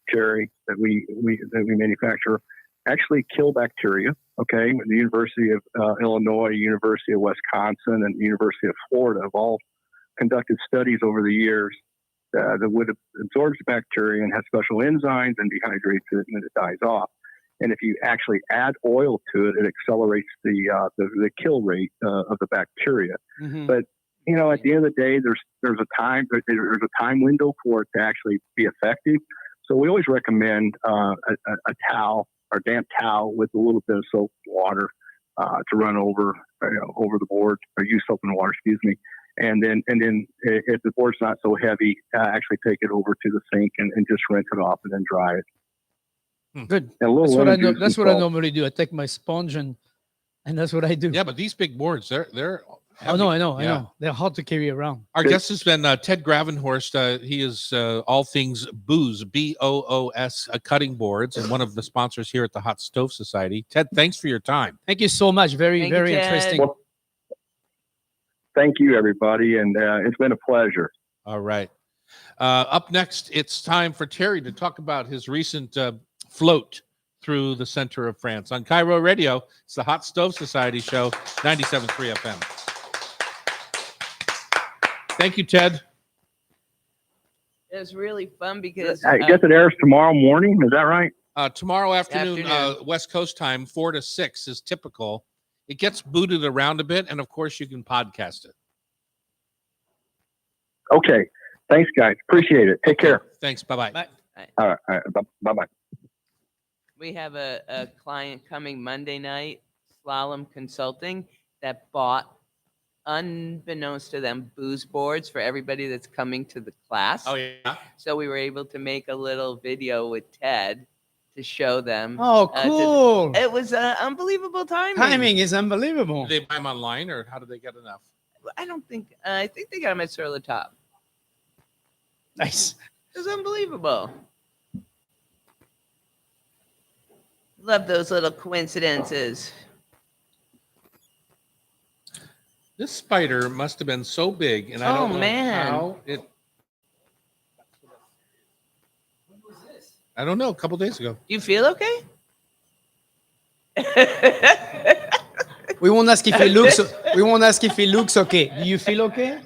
cherry that we manufacture actually kill bacteria. Okay, the University of Illinois, University of Wisconsin, and the University of Florida have all conducted studies over the years that wood absorbs the bacteria and has special enzymes and dehydrates it, and then it dies off. And if you actually add oil to it, it accelerates the kill rate of the bacteria. Mm-hmm. But at the end of the day, there's a time window for it to actually be effective. So we always recommend a towel or damp towel with a little bit of soap and water to run over the board, or use soap and water, excuse me. And then if the board's not so heavy, actually take it over to the sink and just rinse it off and then dry it. Good. That's what I know. That's what I normally do. I take my sponge and that's what I do. Yeah, but these big boards, they're heavy. Oh no, I know. They're hard to carry around. Our guest has been Ted Gravenhorst. He is all things booze, BOOS, cutting boards, and one of the sponsors here at the Hot Stove Society. Ted, thanks for your time. Thank you so much. Very interesting. Well, thank you, everybody, and it's been a pleasure. All right. Up next, it's time for Thierry to talk about his recent float through the center of France. On Cairo Radio, it's the Hot Stove Society show, 97.3 FM. Thank you, Ted. It was really fun because I guess it airs tomorrow morning. Is that right? Tomorrow afternoon. West Coast time, 4 to 6 is typical. It gets booted around a bit, and of course, you can podcast it. Okay. Thanks, guys. Appreciate it. Take care. Thanks. Bye-bye. Bye. All right. Bye-bye. We have a client coming Monday night, Slalom Consulting, that bought, unbeknownst to them, booze boards for everybody that's coming to the class. Oh, yeah. So we were able to make a little video with Ted to show them. Oh, cool. It was unbelievable timing. Timing is unbelievable. Did they buy them online, or how did they get enough? I think they got them at Sur La Table. Nice. It was unbelievable. Love those little coincidences. This spider must have been so big, and I don't know how it. When was this? I don't know. A couple days ago. You feel okay? We won't ask if it looks. We won't ask if it looks okay. Do you feel okay?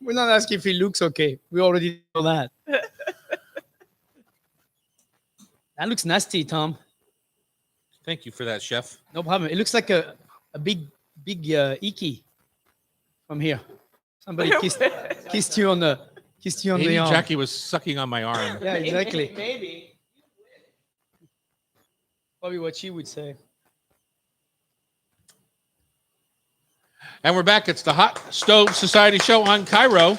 We're not asking if it looks okay. We already know that. That looks nasty, Tom. Thank you for that, Chef. No problem. It looks like a big icky from here. Somebody kissed you on the Maybe arm. Jackie was sucking on my arm. Yeah, exactly. Maybe. Probably what she would say. And we're back. It's the Hot Stove Society show on Cairo.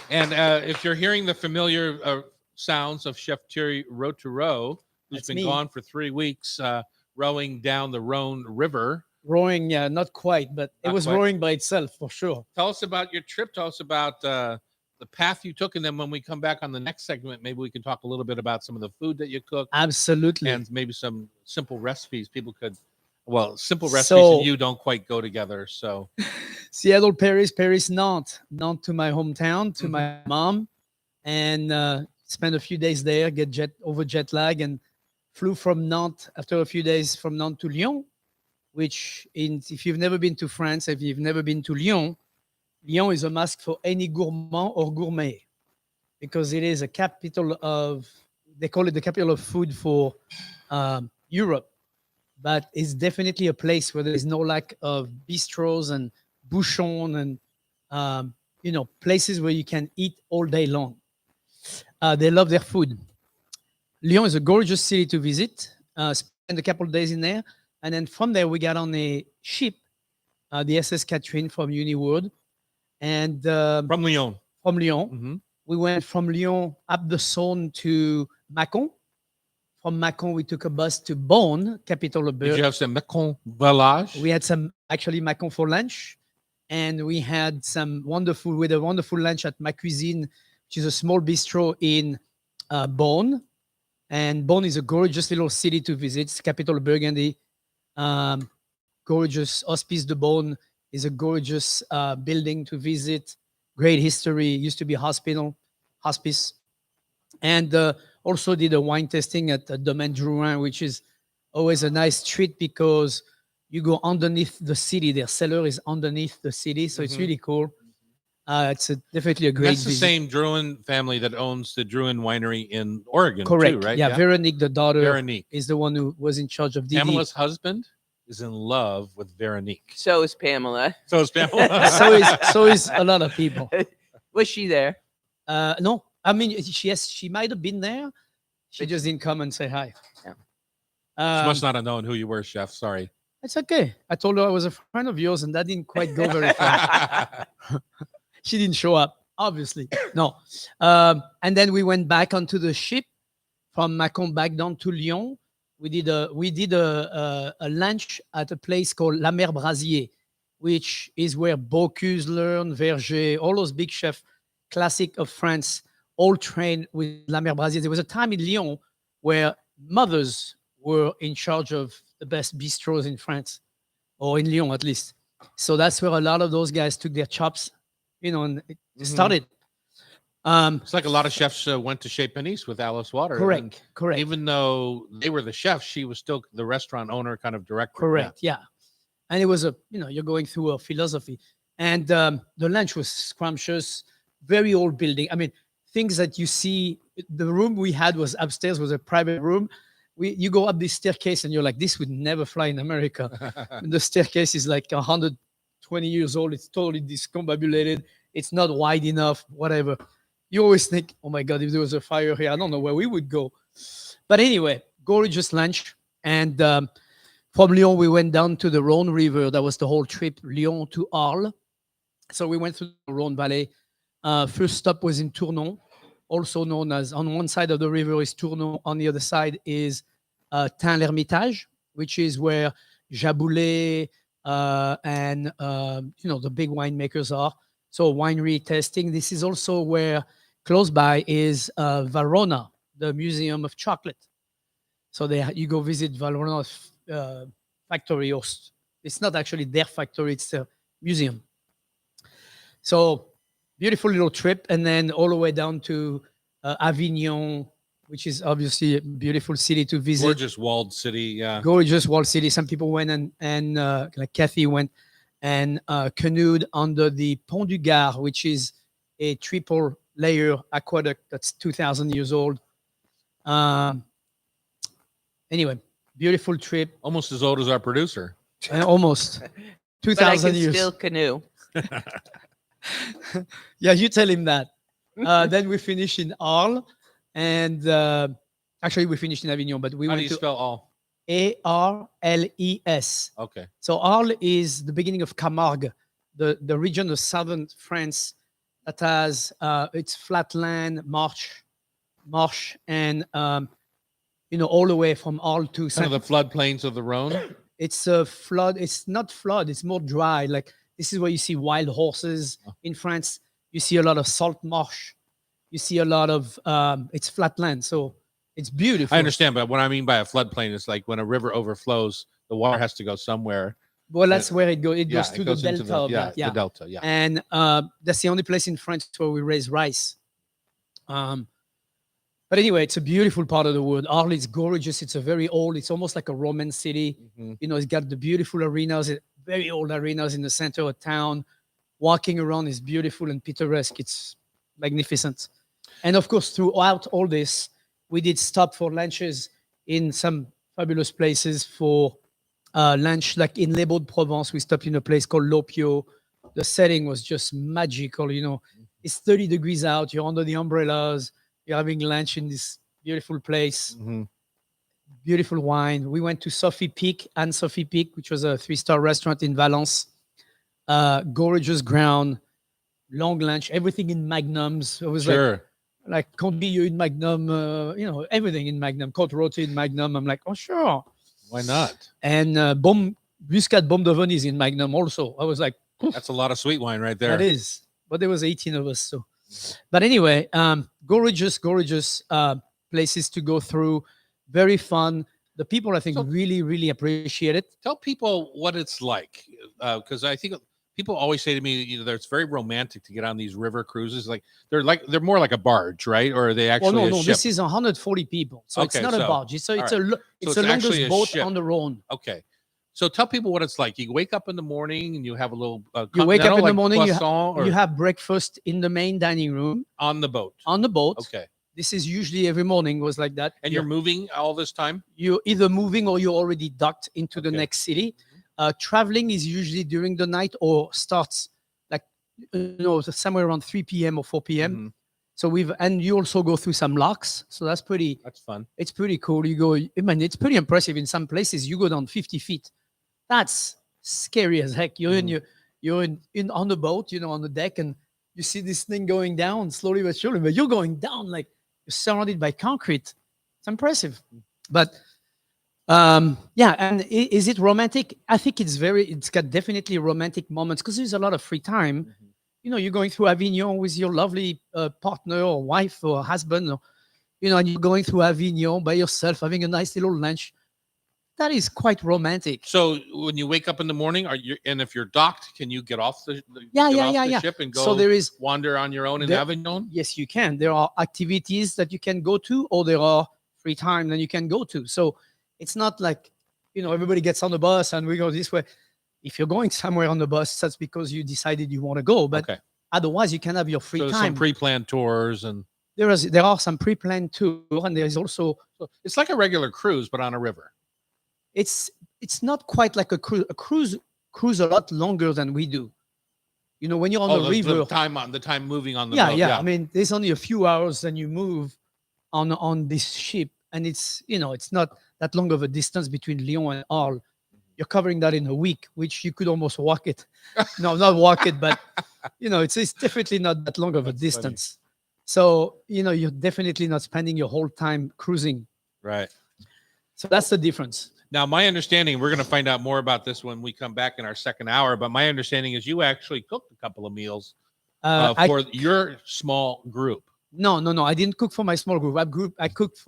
And if you're hearing the familiar sounds of Chef Thierry Rotureau, who's That's been me. gone for 3 weeks, rowing down the Rhone River. Rowing, yeah, not quite, but it Not was quite. rowing by itself for sure. Tell us about your trip. Tell us about the path you took. And then when we come back on the next segment, maybe we can talk a little bit about some of the food that you cooked. Absolutely. And maybe some simple recipes people could, simple recipes So- and you don't quite go together. So Seattle, Paris, Nantes to my hometown, to my mom, and spend a few days there, get jet lag, and flew from Nantes after a few days from Nantes to Lyon, which if you've never been to France, if you've never been to Lyon, Lyon is a must for any gourmand or gourmet because it is a capital of, they call it the capital of food for Europe, but it's definitely a place where there is no lack of bistros and bouchons and, places where you can eat all day long. They love their food. Lyon is a gorgeous city to visit. Spend a couple of days in there. And then from there, we got on a ship, the SS Catherine from Uniwood. And From Lyon. From Lyon. We went from Lyon up the Saône to Mâcon. From Mâcon, we took a bus to Beaune, capital of Beurre. Did you have some Mâcon village? We had some, actually, Mâcon for lunch. And we had a wonderful lunch at Ma Cuisine, which is a small bistro in Beaune. And Beaune is a gorgeous little city to visit. It's the capital of Burgundy. Gorgeous. Hospice de Beaune is a gorgeous building to visit. Great history. It used to be a hospice. And also did a wine tasting at the Domaine Drouin, which is always a nice treat because you go underneath the city. Their cellar is underneath the city. So it's really cool. It's definitely a great That's the visit. same Drouin family that owns the Drouin winery in Oregon, Correct. too, right? Yeah, Veronique, the daughter, Veronique. is the one who was in charge of DD. Pamela's husband is in love with Veronique. So is Pamela. So is Pamela. so is a lot of people. Was she there? No, I mean she might have been there. She just didn't come and say hi. Yeah. She must not have known who you were, chef. Sorry. It's okay. I told her I was a friend of yours, and that didn't quite go very far. She didn't show up, obviously. No. And then we went back onto the ship from Mâcon back down to Lyon. We did a lunch at a place called La Mer Brasier, which is where Bocuse, Learn, Verger, all those big chefs, classic of France, all trained with La Mer Brasier. There was a time in Lyon where mothers were in charge of the best bistros in France, or in Lyon at least. So that's where a lot of those guys took their chops, and it started. It's like a lot of chefs went to Chez Panisse with Alice Water. Correct. Even though they were the chef, she was still the restaurant owner, kind of director. Correct. Yeah. And it was you're going through a philosophy. And the lunch was scrumptious, very old building. I mean, things that you see, the room we had was upstairs, was a private room. You go up this staircase and you're like, this would never fly in America. And the staircase is like 120 years old. It's totally discombobulated. It's not wide enough, whatever. You always think, oh my God, if there was a fire here, I don't know where we would go. But anyway, gorgeous lunch. And from Lyon, we went down to the Rhône River. That was the whole trip, Lyon to Arles. So we went through the Rhône Valley. First stop was in Tournon, also known as, on one side of the river is Tournon, on the other side is Tain-l'Hermitage, which is where Jaboulet and the big winemakers are. So winery tasting. This is also where, close by, is Valrhona, the Museum of Chocolate. So there you go visit Valrhona's factory. It's not actually their factory, it's a museum. So beautiful little trip. And then all the way down to Avignon, which is obviously a beautiful city to visit. Gorgeous walled city, yeah. Gorgeous walled city. Some people went and like Kathy went and canoed under the Pont du Gard, which is a triple layer aqueduct that's 2,000 years old. Anyway, beautiful trip. Almost as old as our producer. Almost 2,000 years. Still canoe. Yeah, you tell him that. Then we finished in Arles, and actually we finished in Avignon, but we How do went you to spell all? Arles. Okay. So Arles is the beginning of Camargue, the region of southern France that has its flat land, marsh, and all the way from Arles to Kind of the floodplains of the Rhone. It's a flood. It's not flood. It's more dry. Like this is where you see wild horses in France. You see a lot of salt marsh. You see a lot of it's flat land. So it's beautiful. I understand, but what I mean by a floodplain is like when a river overflows, the water has to go somewhere. Well, that's where it goes. It Yeah, goes through the into delta of that. the delta, yeah. And that's the only place in France where we raise rice. But anyway, it's a beautiful part of the world. Arles is gorgeous. It's a very old. It's almost like a Roman city. Mhm. You know, it's got the beautiful arenas, very old arenas in the center of town. Walking around is beautiful and picturesque. It's magnificent. And of course, throughout all this, we did stop for lunches in some fabulous places for lunch, like in Les Baux-de-Provence. We stopped in a place called L'Opio. The setting was just magical. You know, it's 30 degrees out. You're under the umbrellas. You're having lunch in this beautiful place. Mhm. Beautiful wine. We went to Sophie Peak, and Sophie Peak, which was a 3-star restaurant in Valence. Gorgeous ground, long lunch, everything in magnums. It was Sure. like conduit in magnum, everything in magnum, côte rôtie in magnum. I'm like, oh, sure. Why not? And Muscat Baume de Venise in magnum also. I was like, That's a lot of sweet wine right there. that is. But there was 18 of us. So, but anyway, gorgeous places to go through. Very fun. The people, I think, So- really, really appreciate it. Tell people what it's like, because I think people always say to me, that it's very romantic to get on these river cruises. They're more like a barge, right? Or are they actually Oh, a no, ship? this is 140 people. So Okay, it's not a so- barge. It's all the it's longest actually a boat ship. on the Rhone. Okay. So tell people what it's like. You wake up in the morning and you have a little You wake up continental, in the like morning, croissant, or you have breakfast in the main dining room on the boat. on the boat. Okay. This is usually every morning was like that. And you're moving all this time? You're either moving or you're already docked into the Okay. next city. Traveling is usually during the night or starts like somewhere around 3 p.m. or 4 p.m. Mhm. So and you also go through some locks. So that's That's fun. it's pretty cool. It's pretty impressive in some places. You go down 50 feet. That's scary as heck. You're in on the boat, on the deck, and you see this thing going down slowly but surely, but you're going down like you're surrounded by concrete. It's impressive. But yeah, and is it romantic? I think it's got definitely romantic moments because there's a lot of free time. Mhm. You're going through Avignon with your lovely partner or wife or husband, and you're going through Avignon by yourself, having a nice little lunch. That is quite romantic. So when you wake up in the morning, and if you're docked, can you get off the Yeah. ship and go So there is wander on your own in There- Avignon? Yes, you can. There are activities that you can go to, or there are free time that you can go to. So it's not like, everybody gets on the bus and we go this way. If you're going somewhere on the bus, that's because you decided you want to go. But Okay. otherwise, you can have your free So time. some pre-planned tours, and There are some pre-planned tour, and there is also so it's like a regular cruise, but on a river. it's not quite like a cruise. A cruise a lot longer than we do. When you're on the river, the time moving on the yeah, boat. yeah. I mean, there's only a few hours, and you move on this ship, and it's not that long of a distance between Lyon and Arles. You're covering that in a week, which you could almost walk it. No, not walk it, but it's definitely not that long of a That's funny. distance. So you're definitely not spending your whole time cruising. Right. So that's the difference. Now, my understanding, we're going to find out more about this when we come back in our second hour, but my understanding is you actually cooked a couple of meals for your small group. No. I didn't cook for my small group. I cooked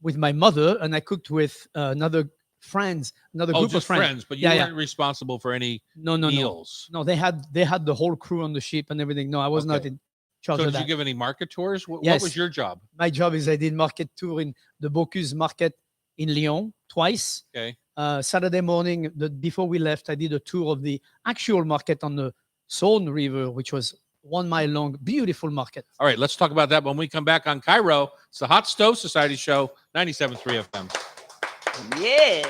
with my mother, and I cooked with another group Just of friends. but you Yeah, weren't responsible for any No. meals. No, they had the whole crew on the ship and everything. No, I was not Okay. in charge So of did you that. give any market tours? What Yes. was your job? My job is I did market tour in the Bocuse market in Lyon twice. Okay. Saturday morning, before we left, I did a tour of the actual market on the Saône River, which was 1 mile long, beautiful market. All right, let's talk about that when we come back on Cairo. It's the Hot Stove Society Show, 97.3 FM. Yeah.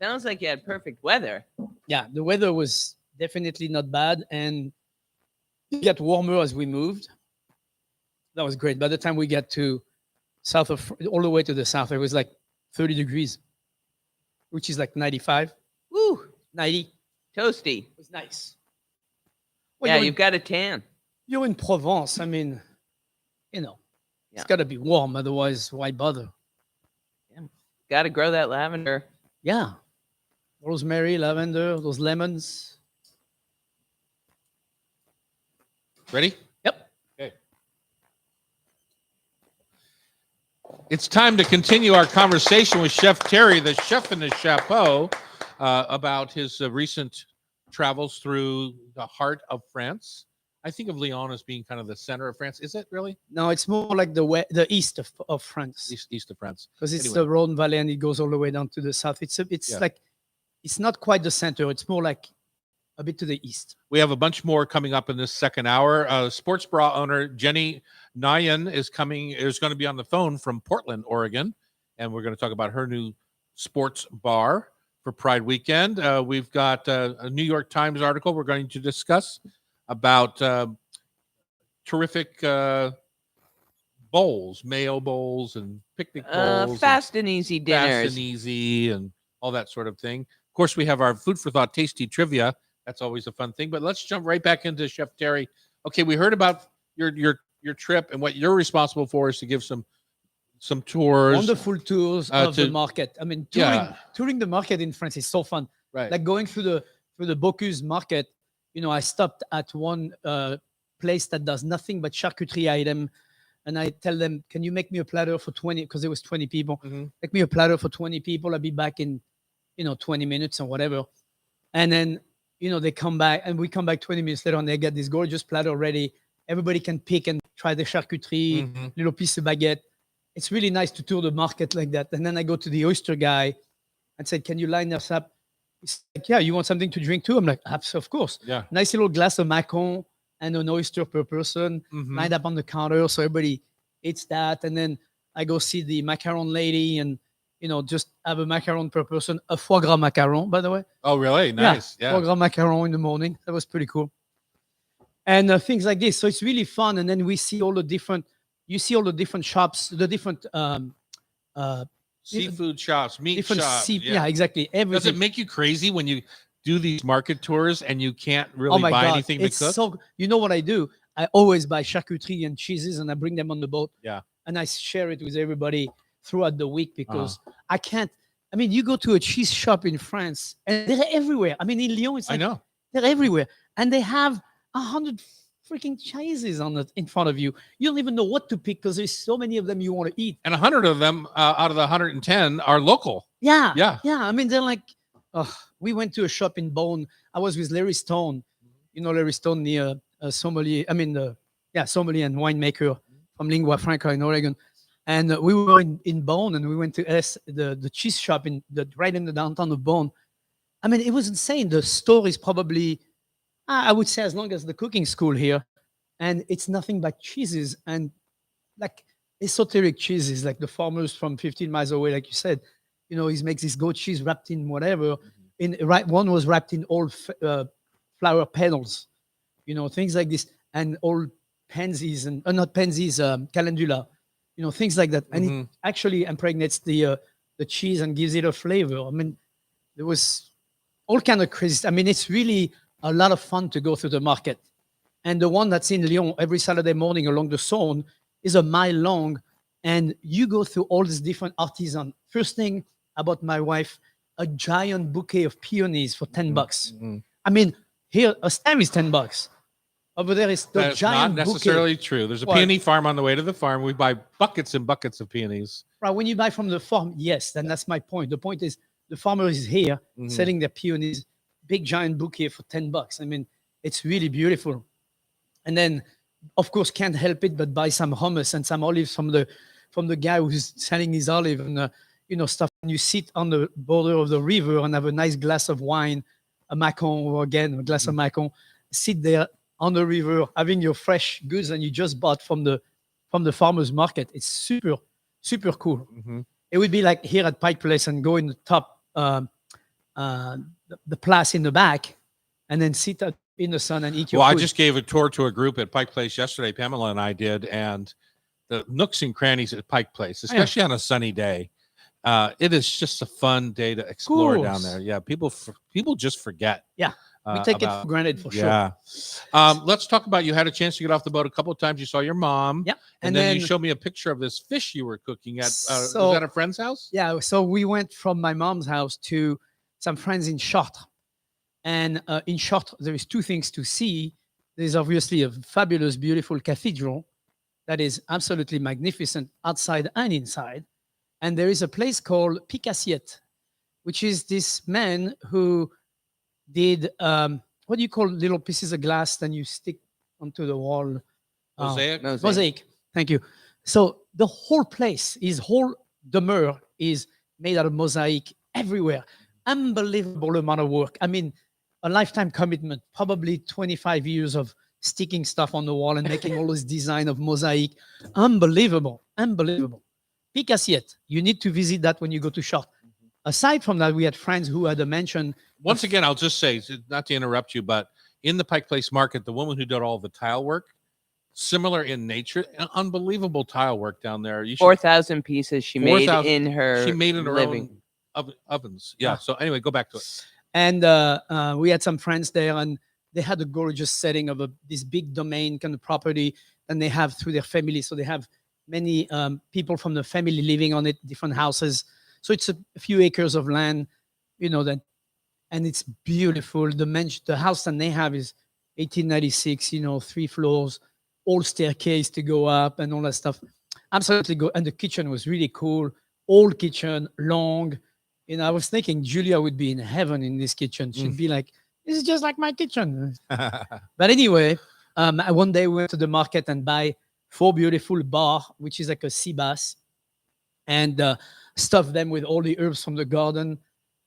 Sounds like you had perfect weather. Yeah, the weather was definitely not bad, and it got warmer as we moved. That was great. By the time we got to all the way to the south, it was like 30 degrees, which is like 95. Woo, 90. toasty. It was nice. Yeah, you're you've got a tan. you're in Provence. I mean, Yeah. it's got to be warm. Otherwise, why bother? Got to grow that lavender. Yeah. Rosemary, lavender, those lemons. Ready? Yep. Okay. It's time to continue our conversation with Chef Thierry, the chef in the chapeau, about his recent travels through the heart of France. I think of Lyon as being kind of the center of France. Is it really No, it's more like the east of France, east of France? because it's Anyway. the Rhone Valley and it goes all the way down to the south. It's Yeah. like it's not quite the center. It's more like a bit to the east. We have a bunch more coming up in this second hour. Sports bra owner Jenny Nyan is going to be on the phone from Portland, Oregon, and we're going to talk about her new sports bar for Pride Weekend. We've got a New York Times article we're going to discuss about terrific bowls, Mayo bowls, and picnic bowls, Fast and easy fast dinners. and easy, and all that sort of thing. Of course, we have our food for thought, tasty trivia. That's always a fun thing. But let's jump right back into Chef Thierry. Okay, we heard about your trip, and what you're responsible for is to give some tours. Wonderful tours of the market. I mean, touring the market in France is so fun. Right. Like going through the Bocuse market. You know, I stopped at one place that does nothing but charcuterie item, and I tell them, "Can you make me a platter for 20?" Because there was 20 people. Mhm. Make me a platter for 20 people. I'll be back in, 20 minutes or whatever. And then, they come back, and we come back 20 minutes later, and they get this gorgeous platter ready. Everybody can pick and try the charcuterie, Mhm. little piece of baguette. It's really nice to tour the market like that. And then I go to the oyster guy and said, "Can you line us up?" He's like, "Yeah, you want something to drink too?" I'm like, "Of course." Yeah. Nice little glass of macon and an oyster per person Mhm. lined up on the counter. So everybody eats that. And then I go see the macaron lady and, just have a macaron per person, a foie gras macaron, by the way. Oh, really? Nice. Yeah. Foie gras macaron in the morning. That was pretty cool. And things like this. So it's really fun. And then you see all the different shops, the different Seafood shops, meat different shops. yeah, exactly. Does Everything. it make you crazy when you do these market tours and you can't really buy anything to it's cook? so, you know what I do? I always buy charcuterie and cheeses and I bring them on the boat. Yeah. And I share it with everybody throughout the week because Uh-huh. I can't. I mean, you go to a cheese shop in France and they're everywhere. I mean, in Lyon, it's I like know. they're everywhere. And they have 100 freaking cheeses in front of you. You don't even know what to pick because there's so many of them you want to eat. And 100 of them out of the 110 are local. Yeah. Yeah. Yeah. I mean, they're like, we went to a shop in Beaune. I was with Larry Stone. You know, Larry Stone, the sommelier, sommelier and winemaker from Lingua Franca in Oregon. And we were in Beaune and we went to the cheese shop right in the downtown of Beaune. I mean, it was insane. The store is probably, I would say, as long as the cooking school here. And it's nothing but cheeses and like esoteric cheeses, like the farmers from 15 miles away, like you said. He makes this goat cheese wrapped in whatever. One was wrapped in old flower petals, things like this, and old pansies and not pansies, calendula, things like that. And it actually impregnates the cheese and gives it a flavor. I mean, there was all kind of crazy. I mean, it's really a lot of fun to go through the market. And the one that's in Lyon every Saturday morning along the Saône is a mile long. And you go through all these different artisans. First thing about my wife, a giant bouquet of peonies for $10. Mhm. I mean, here a stem is $10. Over there is the That's giant not bouquet. necessarily true. There's a What? peony farm on the way to the farm. We buy buckets and buckets of peonies. Right, when you buy from the farm, yes, then that's my point. The point is the farmer is here Mhm. selling their peonies, big giant bouquet for $10. I mean, it's really beautiful. And then, of course, can't help it but buy some hummus and some olives from the guy who's selling his olive and stuff. And you sit on the border of the river and have a nice glass of wine, a macon, or again a glass of macon. Sit there on the river having your fresh goods and you just bought from the farmers market. It's super, super cool. Mhm. It would be like here at Pike Place and go in the top, the place in the back, and then sit out in the sun and eat your Well, food. I just gave a tour to a group at Pike Place yesterday. Pamela and I did, and the nooks and crannies at Pike Place, especially on a sunny day. It is just a fun day to explore down Course. there. Yeah, people just forget. Yeah, we take it for granted for sure. Yeah. Let's talk about, you had a chance to get off the boat a couple of times. You saw your mom. Yeah. And then you showed me a picture of this fish you were cooking at, was So- that a friend's house? Yeah, so we went from my mom's house to some friends in Chartres. And in Chartres, there is two things to see. There's obviously a fabulous, beautiful cathedral that is absolutely magnificent outside and inside. And there is a place called Picassiette, which is this man who did, what do you call little pieces of glass that you stick onto the wall. Mosaic. Mosaic. Thank you. So the whole place, his whole demeure is made out of mosaic everywhere. Unbelievable amount of work. I mean, a lifetime commitment, probably 25 years of sticking stuff on the wall and making all this design of mosaic. Unbelievable. Unbelievable. Pic Assiette. You need to visit that when you go to Chartres. Aside from that, we had friends who had mentioned. Once again, I'll just say, not to interrupt you, but in the Pike Place Market, the woman who did all the tile work, similar in nature, unbelievable tile work down there. You should, 4,000 pieces she made 4,000 in her she made in her living. own ovens. Yeah. So anyway, go back to it. And we had some friends there, and they had a gorgeous setting of this big domain kind of property, and they have through their family. So they have many people from the family living on it, different houses. So it's a few acres of land, that, and it's beautiful. The house that they have is 1896, 3 floors, old staircase to go up and all that stuff. Absolutely good. And the kitchen was really cool. Old kitchen, long. I was thinking Julia would be in heaven in this kitchen. She'd be like, this is just like my kitchen. But anyway, one day we went to the market and buy 4 beautiful bar, which is like a sea bass, and stuff them with all the herbs from the garden.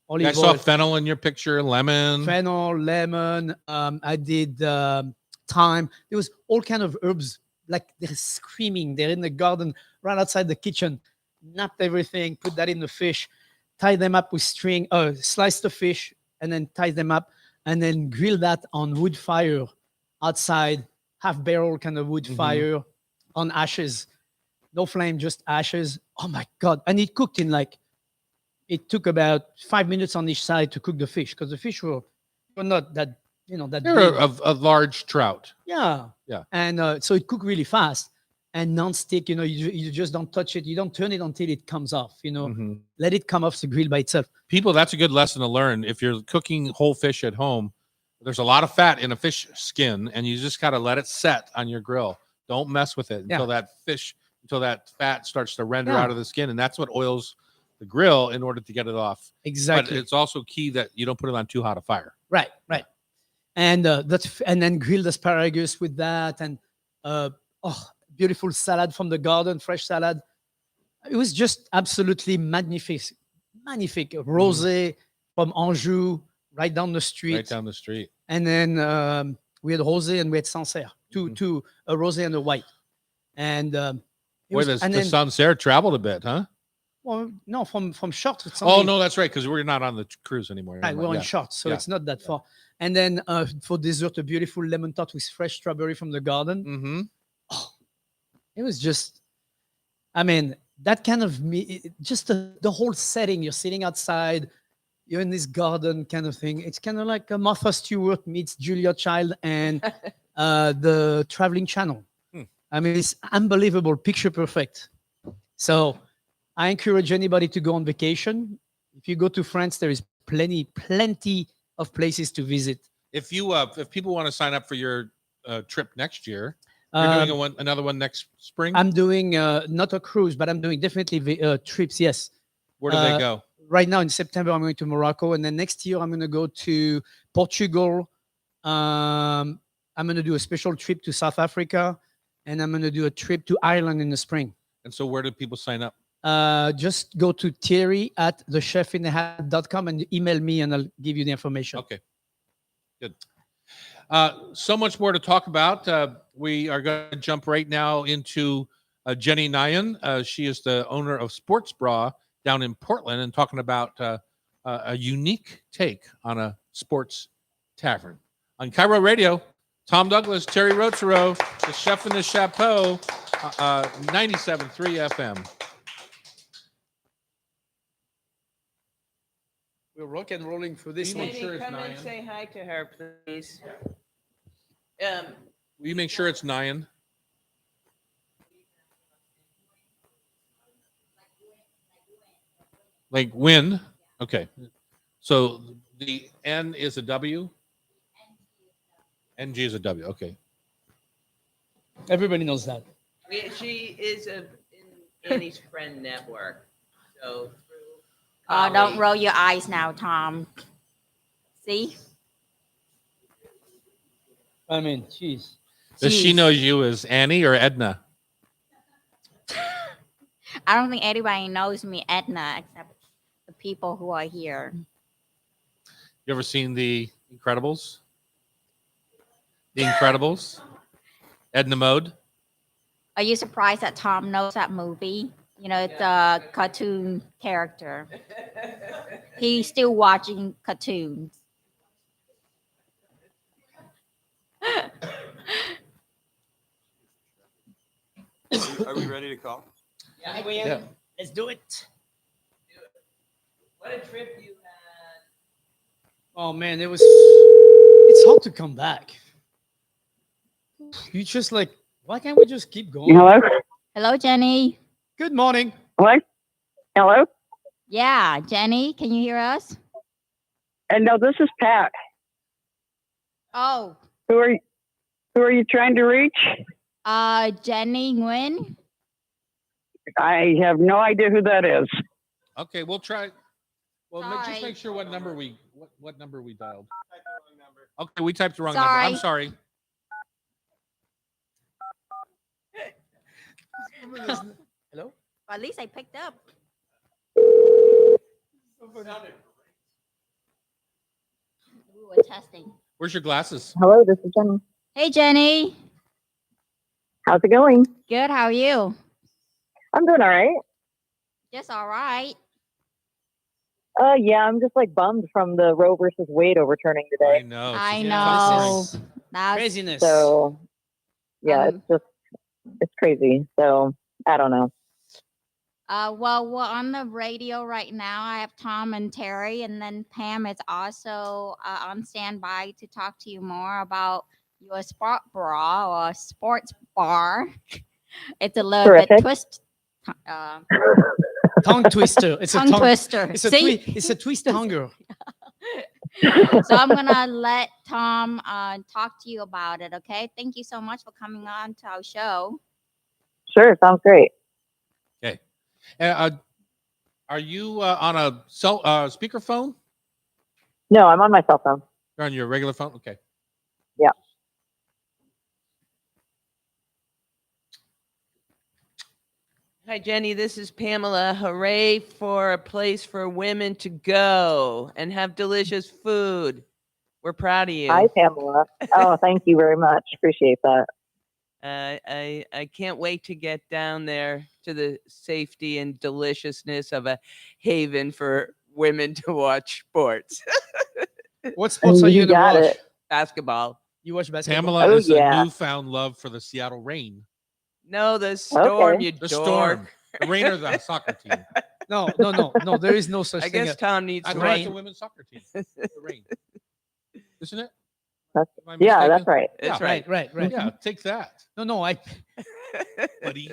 I saw fennel in your picture, lemon. Fennel, lemon. I did thyme. There was all kind of herbs. Like they're screaming. They're in the garden right outside the kitchen. Napped everything, put that in the fish, tie them up with string, slice the fish, and then tie them up, and then grill that on wood fire outside, half barrel kind of wood fire on ashes. No flame, just ashes. Oh my God. And it cooked it took about 5 minutes on each side to cook the fish, because the fish were not that, that They're big. a large trout. Yeah. Yeah. And so it cooked really fast and non-stick, you just don't touch it. You don't turn it until it comes off, let it come off the grill by itself. People, that's a good lesson to learn. If you're cooking whole fish at home, there's a lot of fat in a fish skin, and you just got to let it set on your grill. Don't mess with it until that fat starts to render out of the skin. And that's what oils the grill in order to get it off. Exactly. But it's also key that you don't put it on too hot a fire. Right. And and then grilled asparagus with that, and beautiful salad from the garden, fresh salad. It was just absolutely magnifique. Rosé from Anjou, right down the street. And then we had rosé and we had Sancerre, two a rosé and a white. And the Sancerre traveled a bit, huh? Well, no, from Chartres. Oh no, that's right, because we're not on the cruise anymore. Right, we're in Chartres, so it's not that far. And then for dessert, a beautiful lemon tart with fresh strawberry from the garden. It was just, that kind of just the whole setting. You're sitting outside, you're in this garden kind of thing. It's kind of like Martha Stewart meets Julia Child and the Traveling Channel. It's unbelievable, picture perfect. So I encourage anybody to go on vacation. If you go to France, there is plenty of places to visit. If people want to sign up for your trip next year, you're doing another one next spring? I'm doing not a cruise, but I'm doing definitely trips, yes. Where do they go? Right now in September, I'm going to Morocco. And then next year, I'm going to go to Portugal. I'm going to do a special trip to South Africa. And I'm going to do a trip to Ireland in the spring. And so where do people sign up? Just go to Thierry at thechefinthehat.com and email me, and I'll give you the information. Okay. Good. So much more to talk about. We are going to jump right now into Jenny Nyan. She is the owner of Sports Bra down in Portland, and talking about a unique take on a sports tavern. On Cairo Radio, Tom Douglas, Thierry Rotero, the Chef in the Chapeau, 97.3 FM. We're rock and rolling through this one. Maybe come and say hi to her, please. Will you make sure it's Nyan? Like win? Okay. So the N is a W? NG is a W. Okay. Everybody knows that. She is in Annie's friend network. So Don't roll your eyes now, Tom. See? Jeez. Does she Jeez. know you as Annie or Edna? I don't think anybody knows me, Edna, except the people who are here. You ever seen The Incredibles? The Incredibles? Edna Mode? Are you surprised that Tom knows that movie? You know, it's a cartoon character. He's still watching cartoons. Are we ready to call? Yeah. Let's do it. What a trip you had. Oh man, it's hard to come back. You just like, why can't we just keep going? Hello? Hello, Jenny. Good morning. What? Hello? Yeah, Jenny, can you hear us? And no, this is Pat. Oh, Who are you trying to reach? Jenny Nguyen. I have no idea who that is. Okay, we'll try. Well, just Sorry. make sure what number we dialed. Type the wrong number. Okay, we typed the wrong number. I'm sorry. Hello? At least I picked up. Sounded We were testing. Where's your glasses? Hello, this is Jenny. Hey, Jenny. How's it going? Good. How are you? I'm doing all right. Just all right. Yeah, I'm just like bummed from the Roe versus Wade overturning I today. know. I it's know. just That's Craziness. So, yeah, Um, it's crazy. So, I don't know. well, we're on the radio right now. I have Tom and Terry, and then Pam is also on standby to talk to you more about your sport bra or sports bar. It's a little bit Terrific. twist. Tongue twister. It's Tongue a tongue twister. It's a See? it's a twist tonguer. So I'm gonna let Tom talk to you about it. Okay. Thank you so much for coming on to our show. Sure, sounds great. okay. Are you on a speakerphone? No, I'm on my cell phone. You're on your regular phone? Okay. Yeah. Hi, Jenny. This is Pamela. Hooray for a place for women to go and have delicious food. We're proud of you. Hi, Pamela. Oh, thank you very much. Appreciate that. I can't wait to get down there to the safety and deliciousness of a haven for women to watch sports. What sports are you You gonna got watch? it. Basketball. You watch basketball? Pamela Oh, is yeah. a newfound love for the Seattle Rain. No, the storm, Okay. you The dork. Storm. The Rain or the soccer team. No. There is no such I thing. guess Tom needs I to thought it's Rain. the women's soccer team. The Rain. Isn't it? That's- Am I Yeah, mistaken? that's right. That's Yeah. right. Right. Yeah, take that, No, I. buddy.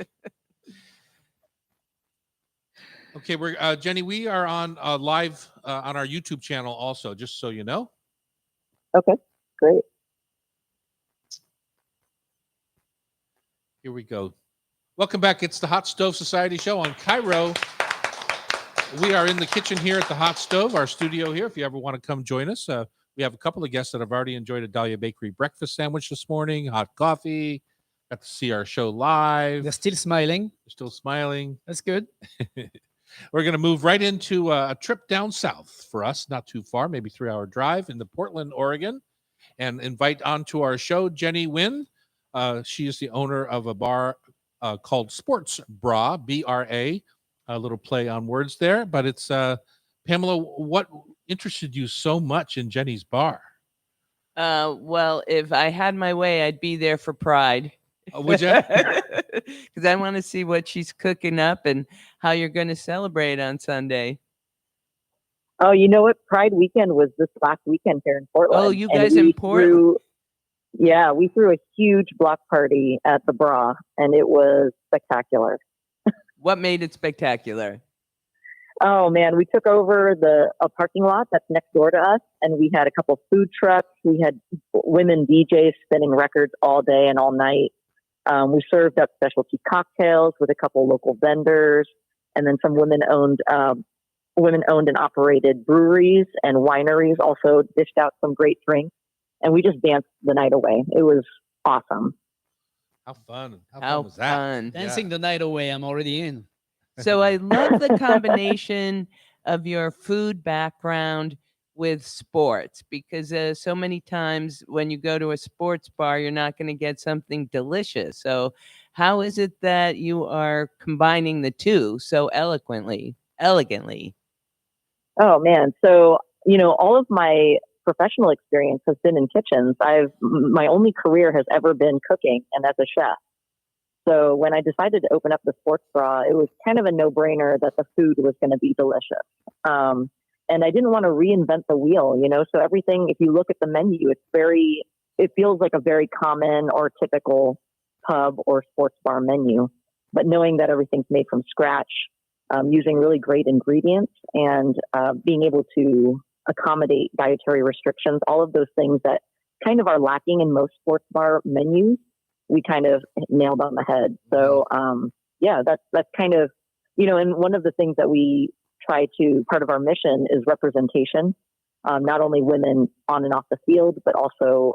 Okay, we're Jenny. We are on live on our YouTube channel, also. Just so you know. Okay, great. Here we go. Welcome back. It's the Hot Stove Society Show on Cairo. We are in the kitchen here at the Hot Stove, our studio here. If you ever want to come join us, we have a couple of guests that have already enjoyed a Dahlia Bakery breakfast sandwich this morning, hot coffee. Got to see our show live. They're still smiling. They're still smiling. That's good. We're going to move right into a trip down south for us, not too far, maybe 3-hour drive into Portland, Oregon, and invite onto our show Jenny Nguyen. She is the owner of a bar called Sports Bra, BRA. A little play on words there, but it's Pamela. What interested you so much in Jenny's bar? Well, if I had my way, I'd be there for Pride. Would you? Because I want to see what she's cooking up and how you're going to celebrate on Sunday. Oh, you know what? Pride weekend was this last weekend here in Portland. Oh, you and guys in we Portland? we threw a huge block party at the Bra, and it was spectacular. What made it spectacular? Oh man, we took over a parking lot that's next door to us, and we had a couple food trucks. We had women DJs spinning records all day and all night. We served up specialty cocktails with a couple local vendors, and then some women-owned and operated breweries and wineries also dished out some great drinks, and we just danced the night away. It was awesome. How fun! How How fun was that? fun. Dancing the night away. I'm already in. So I love the combination of your food background with sports because so many times when you go to a sports bar, you're not going to get something delicious. So, how is it that you are combining the two so elegantly? Oh man. So, all of my professional experience has been in kitchens. My only career has ever been cooking and as a chef. So when I decided to open up the sports bra, it was kind of a no-brainer that the food was going to be delicious. And I didn't want to reinvent the wheel, so everything, if you look at the menu, it feels like a very common or typical pub or sports bar menu, but knowing that everything's made from scratch, using really great ingredients and being able to accommodate dietary restrictions, all of those things that kind of are lacking in most sports bar menus, we kind of nailed on the head. So, that's kind of, and one of the things that we try to, part of our mission is representation, not only women on and off the field, but also,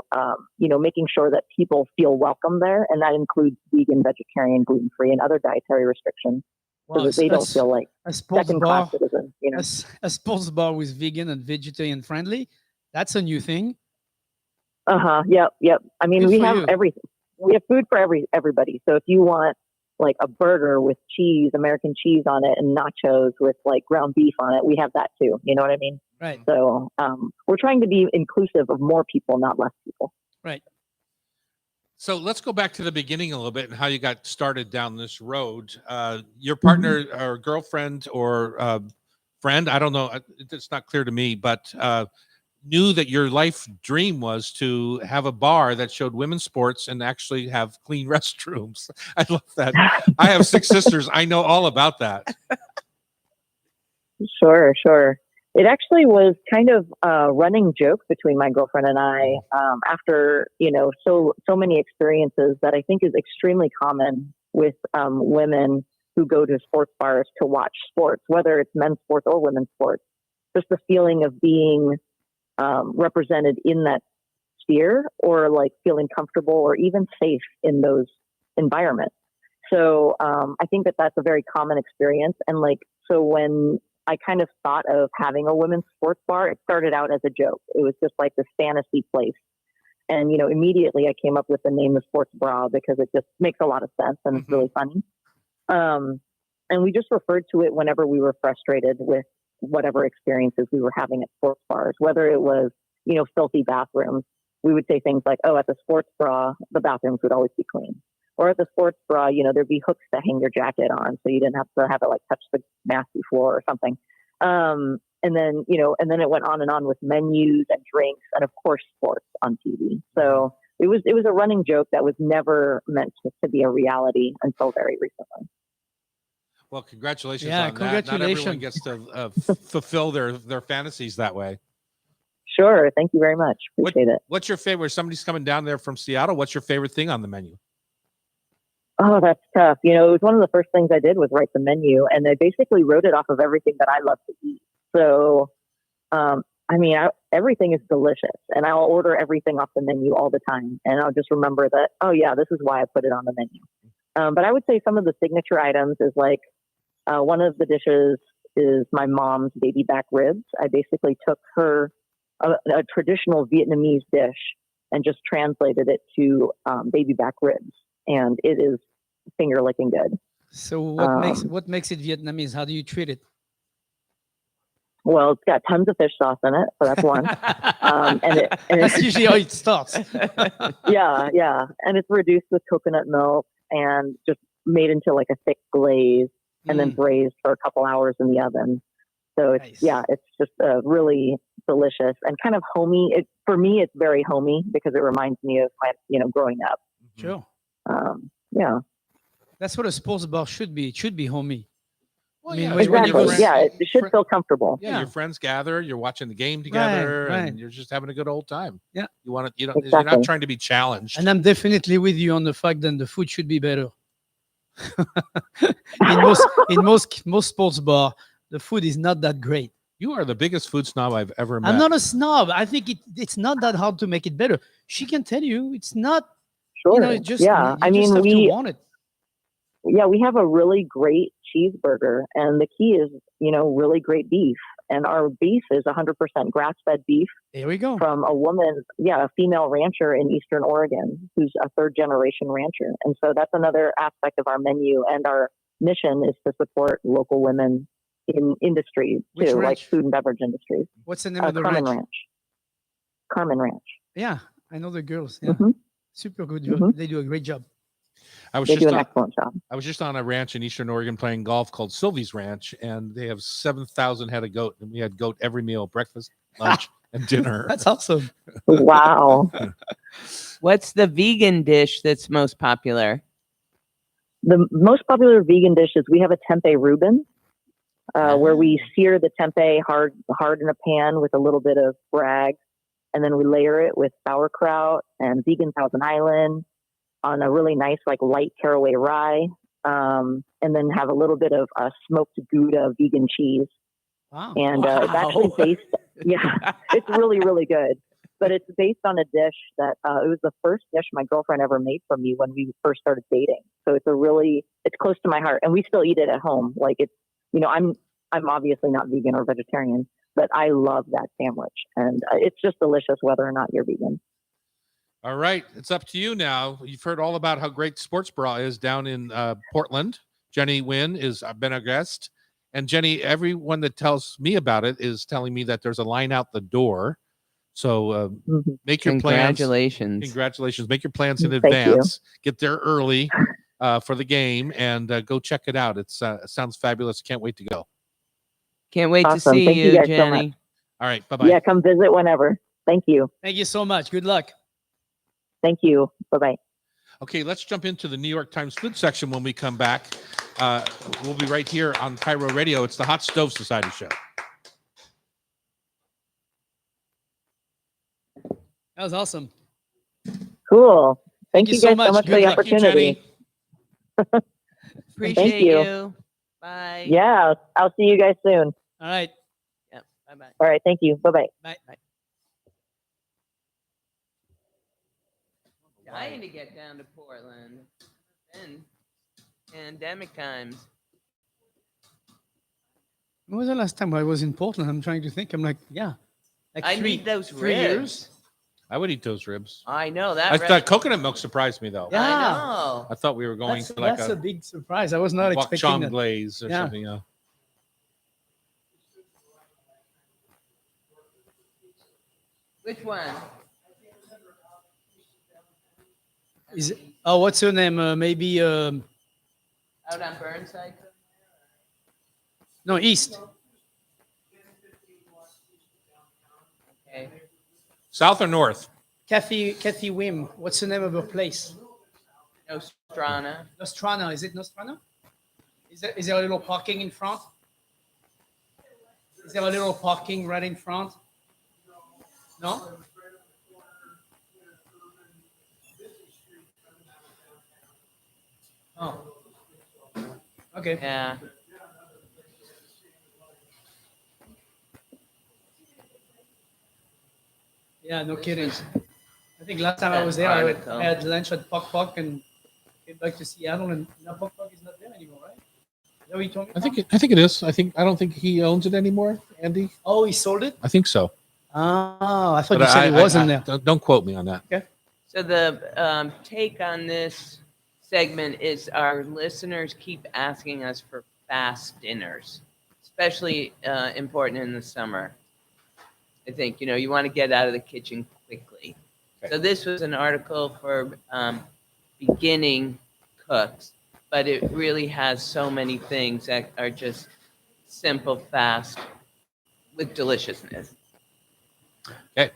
making sure that people feel welcome there. And that includes vegan, vegetarian, gluten-free, and other dietary restrictions. So that they don't feel like a sports second-class bar, citizens, a sports bar with vegan and vegetarian friendly. That's a new thing. Yep. I mean, Good we for have you. everything. We have food for everybody. So if you want like a burger with cheese, American cheese on it, and nachos with like ground beef on it, we have that too. You know what I mean? Right. So we're trying to be inclusive of more people, not less people. Right. So let's go back to the beginning a little bit and how you got started down this road. Your partner or girlfriend or friend, I don't know, it's not clear to me, but knew that your life dream was to have a bar that showed women's sports and actually have clean restrooms. I love that. I have 6 sisters. I know all about that. Sure. It actually was kind of a running joke between my girlfriend and I after, so many experiences that I think is extremely common with women who go to sports bars to watch sports, whether it's men's sports or women's sports. Just the feeling of being represented in that sphere or like feeling comfortable or even safe in those environments. So I think that that's a very common experience. And so when I kind of thought of having a women's sports bar, it started out as a joke. It was just like this fantasy place. And, immediately I came up with the name of Sports Bra because it just makes a lot of sense and it's really funny. And we just referred to it whenever we were frustrated with whatever experiences we were having at sports bars, whether it was, filthy bathrooms. We would say things like, oh, at the sports bra, the bathrooms would always be clean. Or at the sports bra, there'd be hooks to hang your jacket on, so you didn't have to have it touch the nasty floor or something. And then it went on and on with menus and drinks and of course sports on TV. So it was a running joke that was never meant to be a reality until very recently. Well, congratulations Yeah, on that. Not everyone congratulations. gets to fulfill their fantasies that way. Sure. Thank you very much. Appreciate it. What's your favorite? If somebody's coming down there from Seattle, what's your favorite thing on the menu? Oh, that's tough. It was one of the first things I did was write the menu, and I basically wrote it off of everything that I love to eat. So, everything is delicious, and I'll order everything off the menu all the time, and I'll just remember that, oh yeah, this is why I put it on the menu. But I would say some of the signature items is one of the dishes is my mom's baby back ribs. I basically took a traditional Vietnamese dish and just translated it to baby back ribs, and it is finger licking good. So what makes it Vietnamese? How do you treat it? Well, it's got tons of fish sauce in it, so that's one. That's usually how it starts. yeah, and it's reduced with coconut milk and just made into a thick glaze, and then braised for a couple hours in the oven. So it's it's just really delicious and kind of homey. For me, it's very homey because it reminds me of my growing up. Sure. Yeah. That's what a sports bar should be. It should be homey. Well, Exactly. It should feel comfortable. Yeah, your friends gather, you're watching the game together, Right. and you're just having a good old time. Yeah. You're Exactly. not trying to be challenged. And I'm definitely with you on the fact that the food should be better. in most sports bar, the food is not that great. You are the biggest food snob I've ever met. I'm not a snob. I think it's not that hard to make it better. She can tell you it's not Sure. just yeah. you I just mean, have to we want it. we have a really great cheeseburger, and the key is really great beef, and our beef is 100% grass-fed beef There we go. from a woman, a female rancher in Eastern Oregon who's a third-generation rancher, and so that's another aspect of our menu, and our mission is to support local women in industry Which too, like ranch? food and beverage industries. What's the name of the Carmen ranch? Ranch. Carmen Ranch. Yeah, I know the girls. Yeah, Mhm. super good. Mhm. They do a great job. I was They just do an on, excellent job. I was just on a ranch in Eastern Oregon playing golf called Sylvie's Ranch, and they have 7,000 head of goat, and we had goat every meal, breakfast, lunch, and dinner. That's awesome. Wow. What's the vegan dish that's most popular? The most popular vegan dishes, we have a tempeh Reuben, where we sear the tempeh hard in a pan with a little bit of brag, and then we layer it with sauerkraut and vegan Thousand Island on a really nice, light caraway rye, and then have a little bit of smoked Gouda vegan cheese. Wow. And it's actually based, it's really, really good. But it's based on a dish that it was the first dish my girlfriend ever made for me when we first started dating. So it's close to my heart, and we still eat it at home. I'm obviously not vegan or vegetarian, but I love that sandwich, and it's just delicious whether or not you're vegan. All right, it's up to you now. You've heard all about how great Sports Bra is down in Portland. Jenny Wynn has been a guest. And Jenny, everyone that tells me about it is telling me that there's a line out the door. So make your plans. Congratulations. Make your plans in advance. Get there early for the game and go check it out. It sounds fabulous. Can't wait to go. Can't wait Awesome. to see Thank you guys so Jenny. much. All right, bye-bye. Yeah, come visit whenever. Thank you. Thank you so much. Good luck. Thank you. Bye-bye. Okay, let's jump into the New York Times food section when we come back. We'll be right here on Cairo Radio. It's the Hot Stove Society Show. That was awesome. Cool. Thank you so guys much. so much Good for the luck. Thank you, opportunity. Jenny. Appreciate you. you. Bye. Yeah, I'll see you guys soon. All right. Yep. Bye-bye. All right, thank you. Bye-bye. Bye. Dying to get down to Portland. And pandemic times. When was the last time I was in Portland? I'm trying to think. I'm like, I need those 3 ribs. years. I would eat those ribs. I know that. I thought coconut milk surprised me, though. Yeah. I know. I thought we were going That's, to like that's a big surprise. I was not bok expecting cham that. glaze or Yeah. something. Which one? Is it, what's her name? Maybe Out on Burnside? no, East. Okay. South or north? Kathy Wim. What's the name of her place? Nostrana. Nostrana. Is it Nostrana? Is there a little parking in front? Is there a little parking right in front? No? Oh. Okay. Yeah. Yeah, no kidding. I think last time I was there, I had lunch at Puck Puck and came back to Seattle, and now Puck Puck is not there anymore, right? Is that what you told me? I think it is. I don't think he owns it anymore, Andy. Oh, he sold it? I think so. Oh, I thought But you said it wasn't there. Don't quote me on that. Okay. So the take on this segment is our listeners keep asking us for fast dinners, especially important in the summer. I think, you want to get out of the kitchen quickly. Okay. So this was an article for beginning cooks, but it really has so many things that are just simple, fast, with deliciousness. Okay.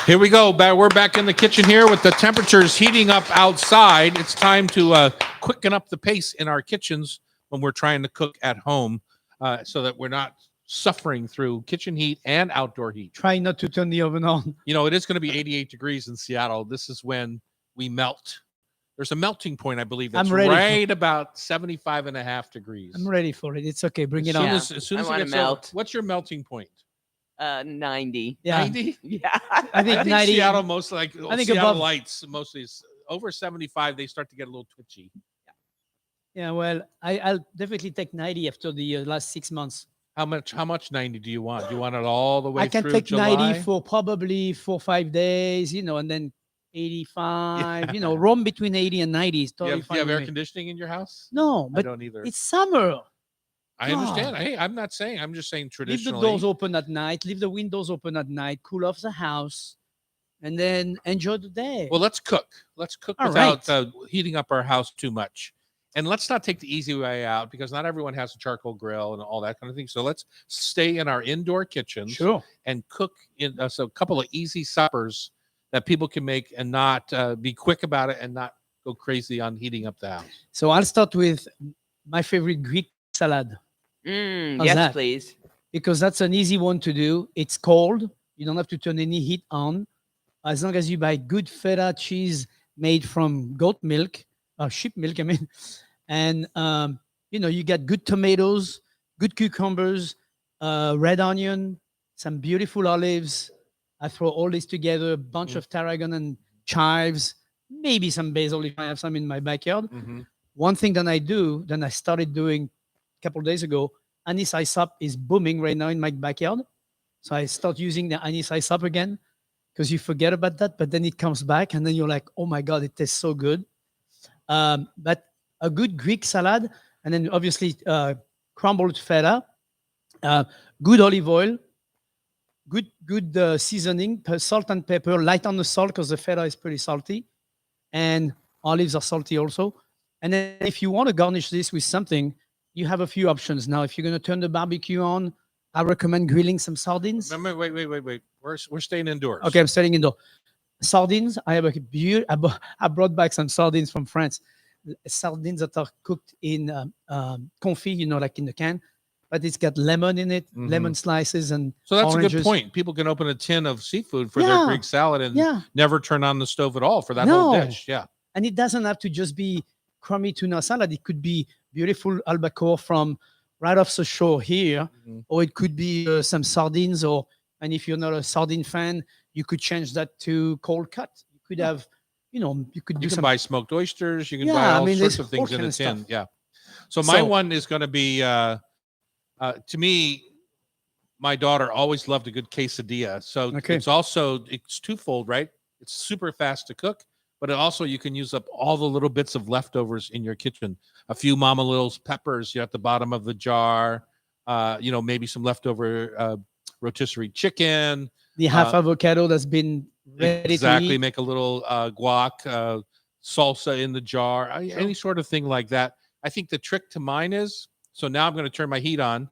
Here we go. We're back in the kitchen here with the temperatures heating up outside. It's time to quicken up the pace in our kitchens when we're trying to cook at home so that we're not suffering through kitchen heat and outdoor heat. Try not to turn the oven on. It is going to be 88 degrees in Seattle. This is when we melt. There's a melting point, I believe. That's right about 75 and a half degrees. I'm ready for it. It's okay. Bring it on. As soon as I it wanna gets melt. over, what's your melting point? 90. Yeah. 90? Yeah. I think 90. Seattle most like I think Seattle above- lights mostly is over 75. They start to get a little twitchy. Yeah, well, I'll definitely take 90 after the last 6 months. How much 90 do you want? Do you want it all the way I can through take July? 90 for probably 4 or 5 days, and then 85. Yeah. Roam between 80 and 90 is Do you totally have, fine with air me. conditioning in your house? No, I but don't either. it's summer. I understand. God. Hey, I'm not saying. I'm just saying Leave traditionally. the doors open at night. Leave the windows open at night. Cool off the house, and then enjoy the day. Well, let's cook. Let's cook All without right. heating up our house too much. And let's not take the easy way out because not everyone has a charcoal grill and all that kind of thing. So let's stay in our indoor kitchens Sure. and cook in so a couple of easy suppers that people can make and not be quick about it and not go crazy on heating up the house. So I'll start with my favorite Greek salad How's Yes, that? please. because that's an easy one to do. It's cold. You don't have to turn any heat on. As long as you buy good feta cheese made from goat milk, sheep milk, I mean, and you get good tomatoes, good cucumbers, red onion, some beautiful olives. I throw all this together, a bunch of tarragon and chives, maybe some basil if I have some in my backyard. One thing that I do, that I started doing a couple days ago, anise sop is booming right now in my backyard. So I start using the anise sop again because you forget about that, but then it comes back and then you're like, oh my God, it tastes so good. But a good Greek salad, and then obviously crumbled feta, good olive oil, good seasoning, salt and pepper, light on the salt because the feta is pretty salty, and olives are salty also. And then if you want to garnish this with something, you have a few options. Now, if you're going to turn the barbecue on, I recommend grilling some sardines. Remember, wait. We're staying indoors. Okay, I'm staying indoor. Sardines, I have I brought back some sardines from France. Sardines that are cooked in confit, like in the can, but it's got lemon in it, lemon slices, and So that's a oranges. good point. People can open a tin of seafood for their Yeah. Greek salad and Yeah. never turn on the stove at all for that whole No. dish. Yeah. And it doesn't have to just be crummy tuna salad. It could be beautiful albacore from right off the shore here, or it could be some sardines. And if you're not a sardine fan, you could change that to cold cut. You could have, you could do You can some. buy smoked oysters. You can Yeah, buy all there's sorts of all things in kind a of tin. stuff. Yeah. So my So- one is going to be, to me, my daughter always loved a good quesadilla. So Okay. it's twofold, right? It's super fast to cook, but you can use up all the little bits of leftovers in your kitchen. A few Mama Little's peppers at the bottom of the jar. Maybe some leftover rotisserie chicken. The half avocado that's been ready Exactly. to eat. Make a little guac salsa in the jar. Any sort of thing like that. I think the trick to mine is, so now I'm going to turn my heat on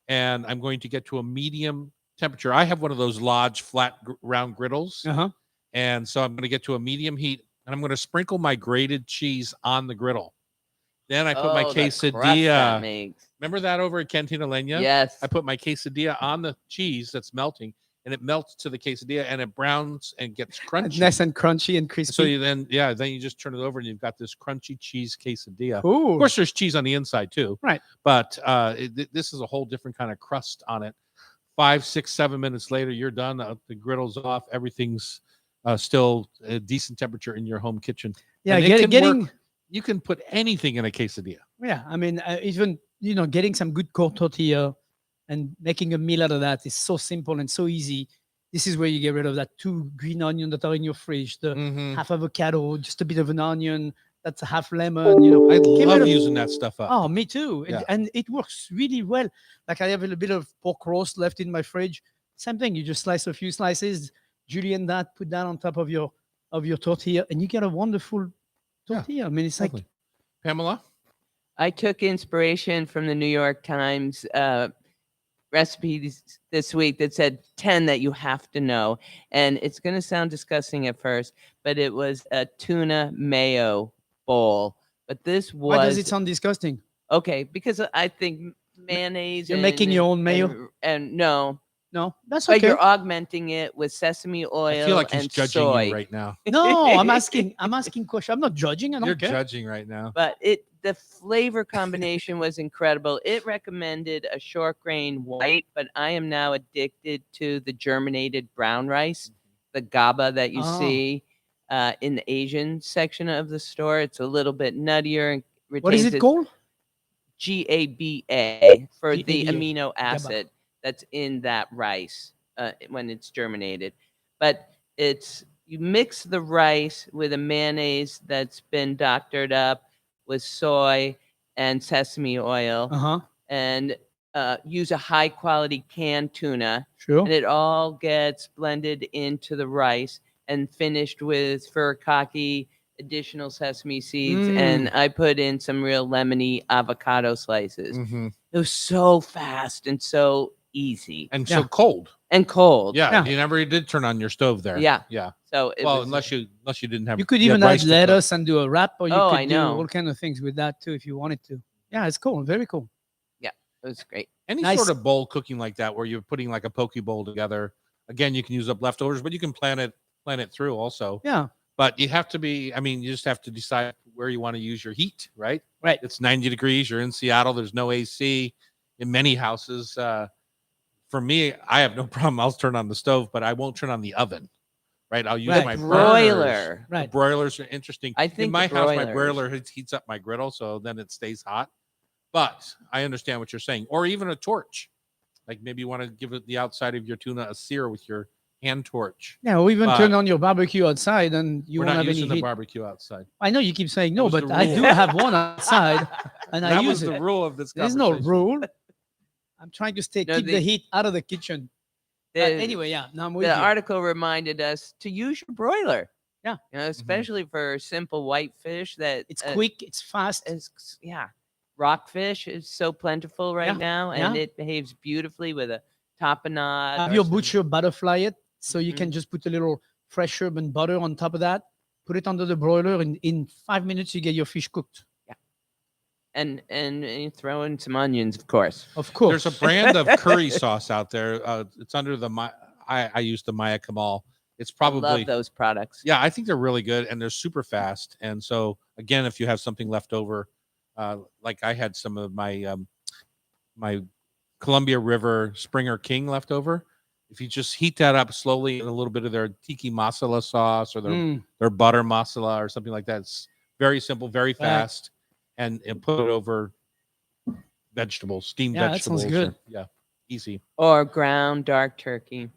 and I'm going to get to a medium temperature. I have one of those Lodge flat round griddles. Uh-huh. And so I'm going to get to a medium heat and I'm going to sprinkle my grated cheese on the griddle. Then I put my Oh, the crust that quesadilla. makes. Remember that over at Cantina Leña? Yes. I put my quesadilla on the cheese that's melting and it melts to the quesadilla and it browns and gets crunchy. Nice and crunchy and crispy. So then you just turn it over and you've got this crunchy cheese quesadilla. Ooh. Of course, there's cheese on the inside too. Right. But this is a whole different kind of crust on it. 5, 6, 7 minutes later, you're done. The griddle's off. Everything's still a decent temperature in your home kitchen. Yeah, And it can getting. work. You can put anything in a quesadilla. Yeah, I mean, even getting some good corn tortilla and making a meal out of that is so simple and so easy. This is where you get rid of that 2 green onion that are in your fridge, the half avocado, just a bit of an onion, that's a half lemon. I Get rid love of- using that stuff up. Oh, me too. Yeah. And it works really well. Like I have a bit of pork roast left in my fridge. Same thing. You just slice a few slices, julienne that, put that on top of your tortilla, and you get a wonderful tortilla. I mean, it's Lovely. like Pamela? I took inspiration from the New York Times recipe this week that said 10 that you have to know. And it's going to sound disgusting at first, but it was a tuna mayo bowl. But this was. why does it sound disgusting? Okay, because I think mayonnaise. You're making your own mayo? And no, No, that's But okay. you're augmenting it with sesame oil I feel like he's and judging soy. you right now. No, I'm asking questions. I'm not judging. I don't You're care. judging right now. But the flavor combination was incredible. It recommended a short grain white, but I am now addicted to the germinated brown rice, the GABA that you Oh. see in the Asian section of the store. It's a little bit nuttier and What is retains it its called? GABA for the GABA. amino acid that's in that rice when it's germinated. But you mix the rice with a mayonnaise that's been doctored up with soy and sesame oil, Uh-huh. and use a high quality canned tuna, Sure. and it all gets blended into the rice and finished with furikake, additional sesame seeds, and I put in some real lemony avocado slices. Mm-hmm. It was so fast and so easy And Yeah. so cold. and cold. Yeah, Yeah. you never did turn on your stove there. Yeah. Yeah. So it Well, was, unless you didn't have. You could you had even rice add to cook. lettuce and do a wrap, or you Oh, could I do know. all kind of things with that too if you wanted to. Yeah, it's cool. Very cool. it was great. Any Nice. sort of bowl cooking like that, where you're putting like a poke bowl together. Again, you can use up leftovers, but you can plan it through also. Yeah. But you have to be. I mean, you just have to decide where you want to use your heat. Right. Right. It's 90 degrees. You're in Seattle. There's no AC in many houses. For me, I have no problem. I'll turn on the stove, but I won't turn on the oven. Right. I'll use Right. my burners. Broiler. The Right. broilers are interesting. I think in my the house, my broilers- broiler heats up my griddle, so then it stays hot. But I understand what you're saying. Or even a torch. Like maybe you want to give it the outside of your tuna a sear with your hand torch. Yeah, or even But- turn on your barbecue outside and you We're won't not have any using the heat. barbecue outside. I know you keep saying no, was but the I rule. do have one outside and I That use was it. the rule of this There's no conversation. rule. I'm trying to No, keep the heat out of the kitchen. But The- anyway, yeah, now I'm with the you. article reminded us to use your broiler. Yeah. Especially for simple white fish that It's quick, it's fast. Rockfish is so plentiful right Yeah, now, and yeah. it behaves beautifully with a tapenade. Have or your some- butcher butterfly it so you Mhm. can just put a little fresh herb and butter on top of that. Put it under the broiler, and in 5 minutes you get your fish cooked. and you throw in some onions, of course. Of course. There's a brand of curry sauce out there. It's under the I use the Maya Kamal. It's I probably love those products. Yeah, I think they're really good and they're super fast. And so again, if you have something left over, like I had some of my my Columbia River Springer King left over, if you just heat that up slowly in a little bit of their tiki masala sauce or their butter masala or something like that, it's very simple, very fast, and put it over vegetables, steamed Yeah, that sounds vegetables. good. Yeah, easy. Or ground dark turkey.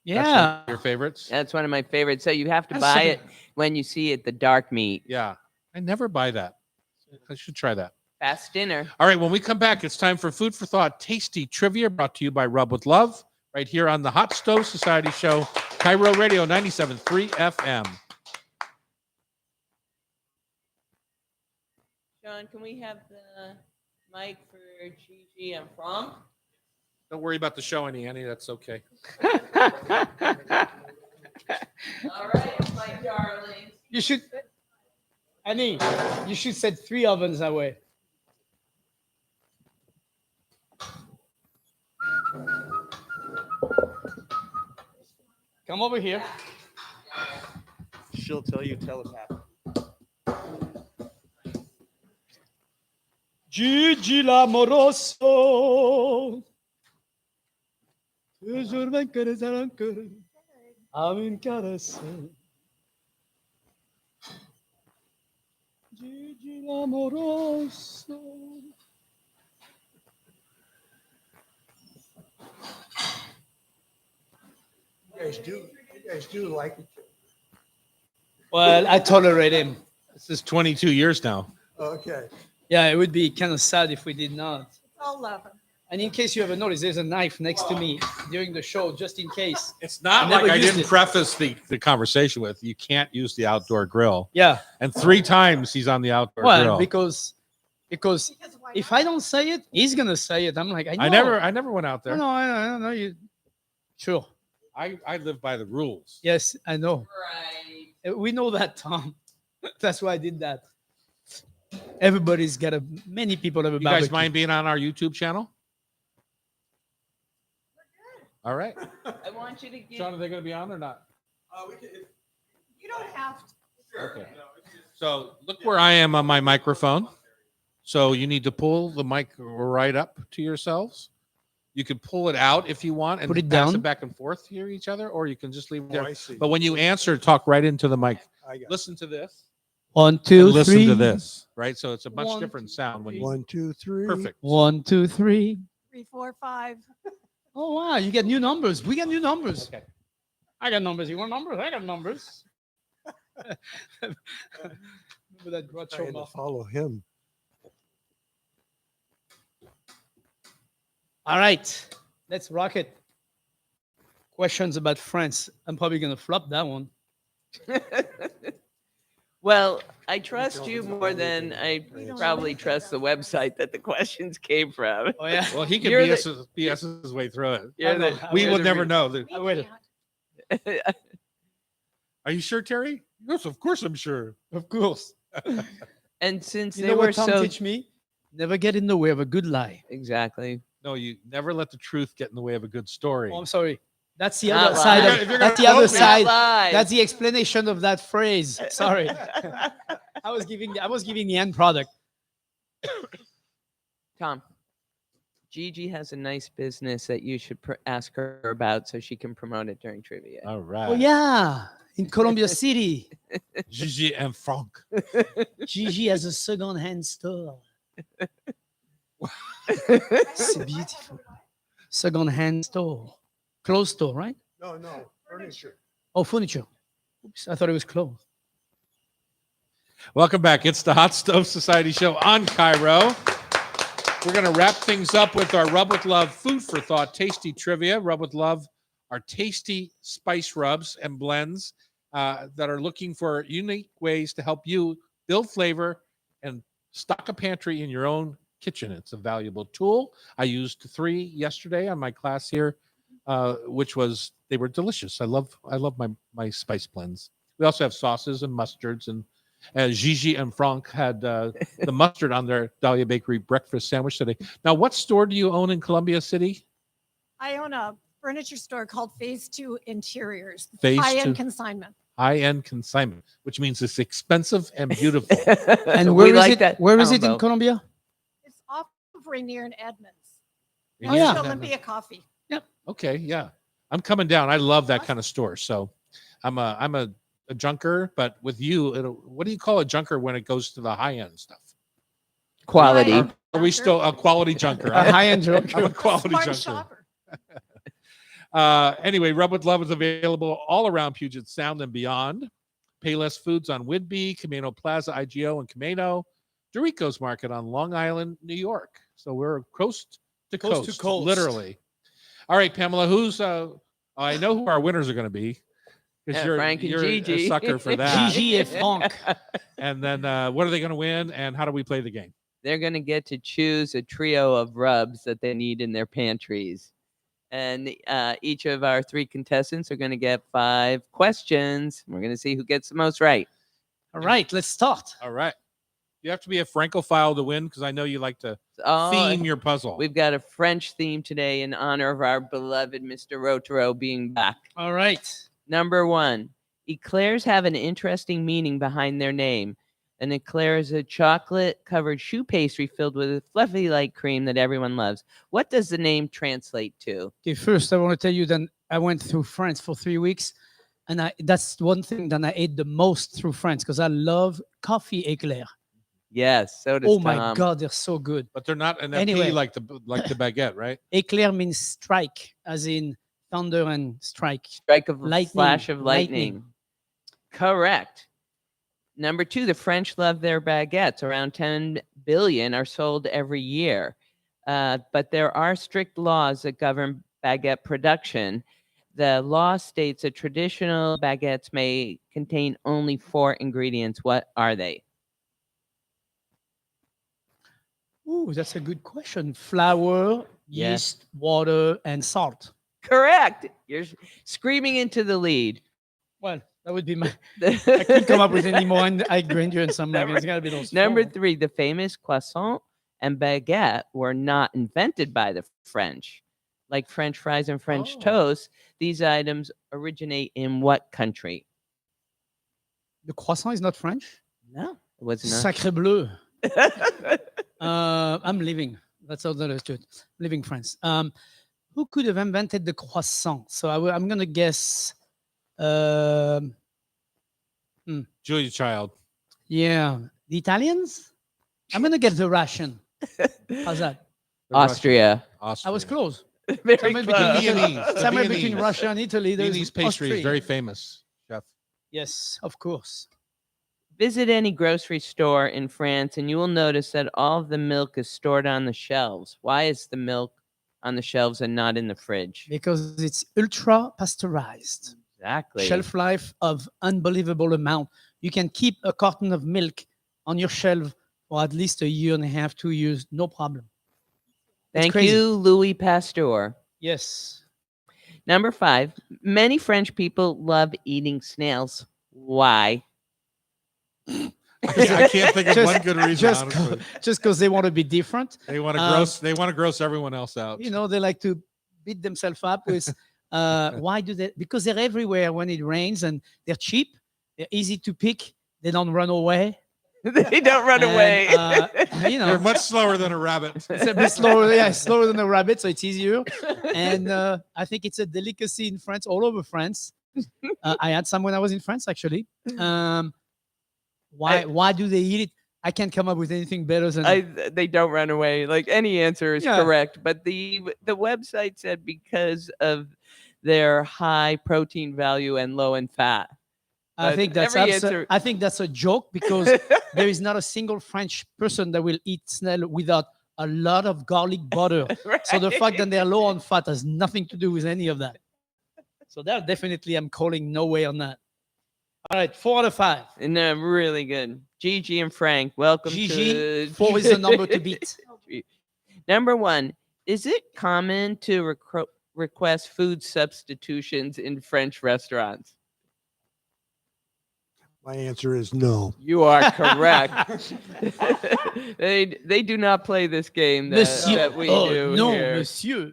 That's one Yeah. of your favorites. That's one of my favorites. So you have to That's buy something- it when you see it, the dark meat. Yeah, I never buy that. I should try that. Fast dinner. All right, when we come back, it's time for Food for Thought Tasty Trivia brought to you by Rub with Love, right here on the Hot Stove Society Show, Cairo Radio 97.3 FM. Sean, can we have the mic for Gigi and Franck? Don't worry about the show, Annie. That's okay. All right, my darling. You should, Annie, you should set 3 ovens away. Come over here. She'll tell you telepath. Gigi l'amoroso. Toujours m'intéresser encore à une caresse. Gigi l'amoroso. You guys do like each Well, I tolerate him. This is 22 years now. other. Okay. Yeah, it would be kind of sad if we did not. All love him. And in case you ever notice, there's a knife next to me during the show, just in case. It's not I never like I used didn't it. preface the conversation with, you can't use the outdoor grill. Yeah. And 3 times he's on the outdoor Well, grill. because if I don't say it, he's gonna say it. I'm like, I know. I never went out there. No, I know you. Sure. I live by the rules. Yes, I know. Right. We know that, Tom. That's why I did that. Everybody's got many people have a You barbecue. guys mind being on our YouTube channel? All right. I want you to give. Sean, are they going to be on or not? You don't have to. Okay. So look where I am on my microphone. So you need to pull the mic right up to yourselves. You can pull it out if you want and Put it pass down. it back and forth to each other, or you can just leave it there. I see. But when you answer, talk right into the mic. I got Listen to this. 1, And 2, listen 3. to this, right? So it's a much 1, different 2, sound when you 1, 2, 3. perfect. 1, 2, 3. 3, 4, 5. Oh wow, you get new numbers. We get new numbers. Okay. I got numbers. You want numbers? I got numbers. Remember that Trying Groucho to Marx? follow him. All right, let's rock it. Questions about France. I'm probably gonna flop that one. Well, I trust you don't know more than I anything. probably trust the website that the questions came from. Oh yeah, Well, he can You're BS his way through it. You're know. the- We you're will the never re- know. I will. Are you sure, Terry? Yes, of course I'm sure. Of course. And since You they know were what Tom so teach me? Never get in the way of a good lie. exactly. No, you never let the truth get in the way of a good story. Oh, I'm sorry. That's the Not other side. lie. Of, If you're that's the gonna other quote me- side. Lies. That's the explanation of that phrase. Sorry, I was giving the end product. Tom, Gigi has a nice business that you should ask her about so she can promote it during trivia. All right. Oh yeah, in Columbia City, Gigi and Franck. Gigi has a second-hand store. It's beautiful. Second-hand store, clothes store, right? No, furniture. Oh, furniture. Oops, I thought it was clothes. Welcome back. It's the Hot Stove Society show on Cairo. We're going to wrap things up with our Rub with Love Food for Thought Tasty Trivia. Rub with Love are tasty spice rubs and blends that are looking for unique ways to help you build flavor and stock a pantry in your own kitchen. It's a valuable tool. I used 3 yesterday on my class here, they were delicious. I love my spice blends. We also have sauces and mustards, and Gigi and Franck had the mustard on their Dahlia Bakery breakfast sandwich today. Now, what store do you own in Columbia City? I own a furniture store called Phase 2 Interiors. Phase High-end 2. consignment. High-end consignment, which means it's expensive and beautiful. And we where is like it? that Where is it in combo. Columbia? It's off of Rainier and Edmonds. Oh, Next yeah. to Olympia Coffee. Okay, yeah. I'm coming down. I love that kind of store. So I'm a junker, but with you, what do you call a junker when it goes to the high-end stuff? Quality. Right. Are we still a quality junker? A high-end I'm a junker. quality Smart junker. shopper. Anyway, Rub with Love is available all around Puget Sound and beyond. Payless Foods on Whidbey, Camino Plaza, IGO, and Camino. Dorico's Market on Long Island, New York. So we're coast to Coast coast, to coast. literally. All right, Pamela, I know who our winners are going to be. 'Cause Yeah, you're, Frank and you're Gigi. a sucker for that. Gigi et Franck. And then what are they going to win, and how do we play the game? They're going to get to choose a trio of rubs that they need in their pantries. And each of our 3 contestants are going to get 5 questions. We're going to see who gets the most right. All right, let's start. All right. You have to be a Francophile to win, because I know you like to Oh, theme your puzzle. we've got a French theme today in honor of our beloved Mr. Rotaro being back. All right. Number 1, eclairs have an interesting meaning behind their name. An eclair is a chocolate-covered choux pastry filled with a fluffy light cream that everyone loves. What does the name translate to? Okay, first I want to tell you that I went through France for 3 weeks, and that's one thing that I ate the most through France because I love coffee eclair. Yes, so does Oh my Tom. God, they're so good. But they're not an Anyway. FP like the baguette, right? Eclair means strike, as in thunder and strike. Strike of Lightning, flash of lightning. lightning. Correct. Number 2, the French love their baguettes. Around 10 billion are sold every year. But there are strict laws that govern baguette production. The law states that traditional baguettes may contain only 4 ingredients. What are they? Ooh, that's a good question. Flour, Yes. yeast, water, and salt. Correct. You're screaming into the lead. Well, that would be my. I couldn't come up with any more ingredients. I'm like, it's got to be those. Number 4. 3, the famous croissant and baguette were not invented by the French. like French fries and French Oh. toast. These items originate in what country? The croissant is not French. No, it was not. Sacre bleu. I'm leaving. That's all there is to it. Leaving France. Who could have invented the croissant? So I'm going to guess. Julia Child. Yeah, the Italians. I'm going to get the Russian. How's that? Austria. I was close. Very Somewhere close. between, Viennese. somewhere The between Viennese. Russia and Italy. There's Viennese pastry is Austria. very famous, chef. Yes, of course. Visit any grocery store in France and you will notice that all of the milk is stored on the shelves. Why is the milk on the shelves and not in the fridge? Because it's ultra pasteurized. Exactly. Shelf life of unbelievable amount. You can keep a carton of milk on your shelf for at least 1.5 years, 2 years, no problem. It's Thank crazy. you, Louis Pasteur. Yes. Number 5. Many French people love eating snails. Why? I can't think of one good reason, honestly. Just because they want to be different. They want to Um, gross. They want to gross everyone else out. You know, they like to beat themselves up with why do they? Because they're everywhere when it rains and they're cheap, they're easy to pick, they don't run away. They don't run And, away. You know, They're much slower than a rabbit. it's a bit slower, yeah, slower than a rabbit, so it's easier. And I think it's a delicacy in France, all over France. I had some when I was in France, actually. Why do they eat it? I can't come up with anything better than They don't run away. Like any answer is Yeah. correct, but the website said because of their high protein value and low in fat. I think that's every answer- I think that's a joke because there is not a single French person that will eat snail without a lot of garlic butter. So the fact that they're low on fat has nothing to do with any of that. So that definitely I'm calling no way on that. All right, 4 out of 5. No, really good. Gigi and Frank, welcome Gigi, to 4 is the number to beat. Number 1, is it common to request food substitutions in French restaurants? My answer is no. You are correct. they do not play this game that we do no, here. monsieur.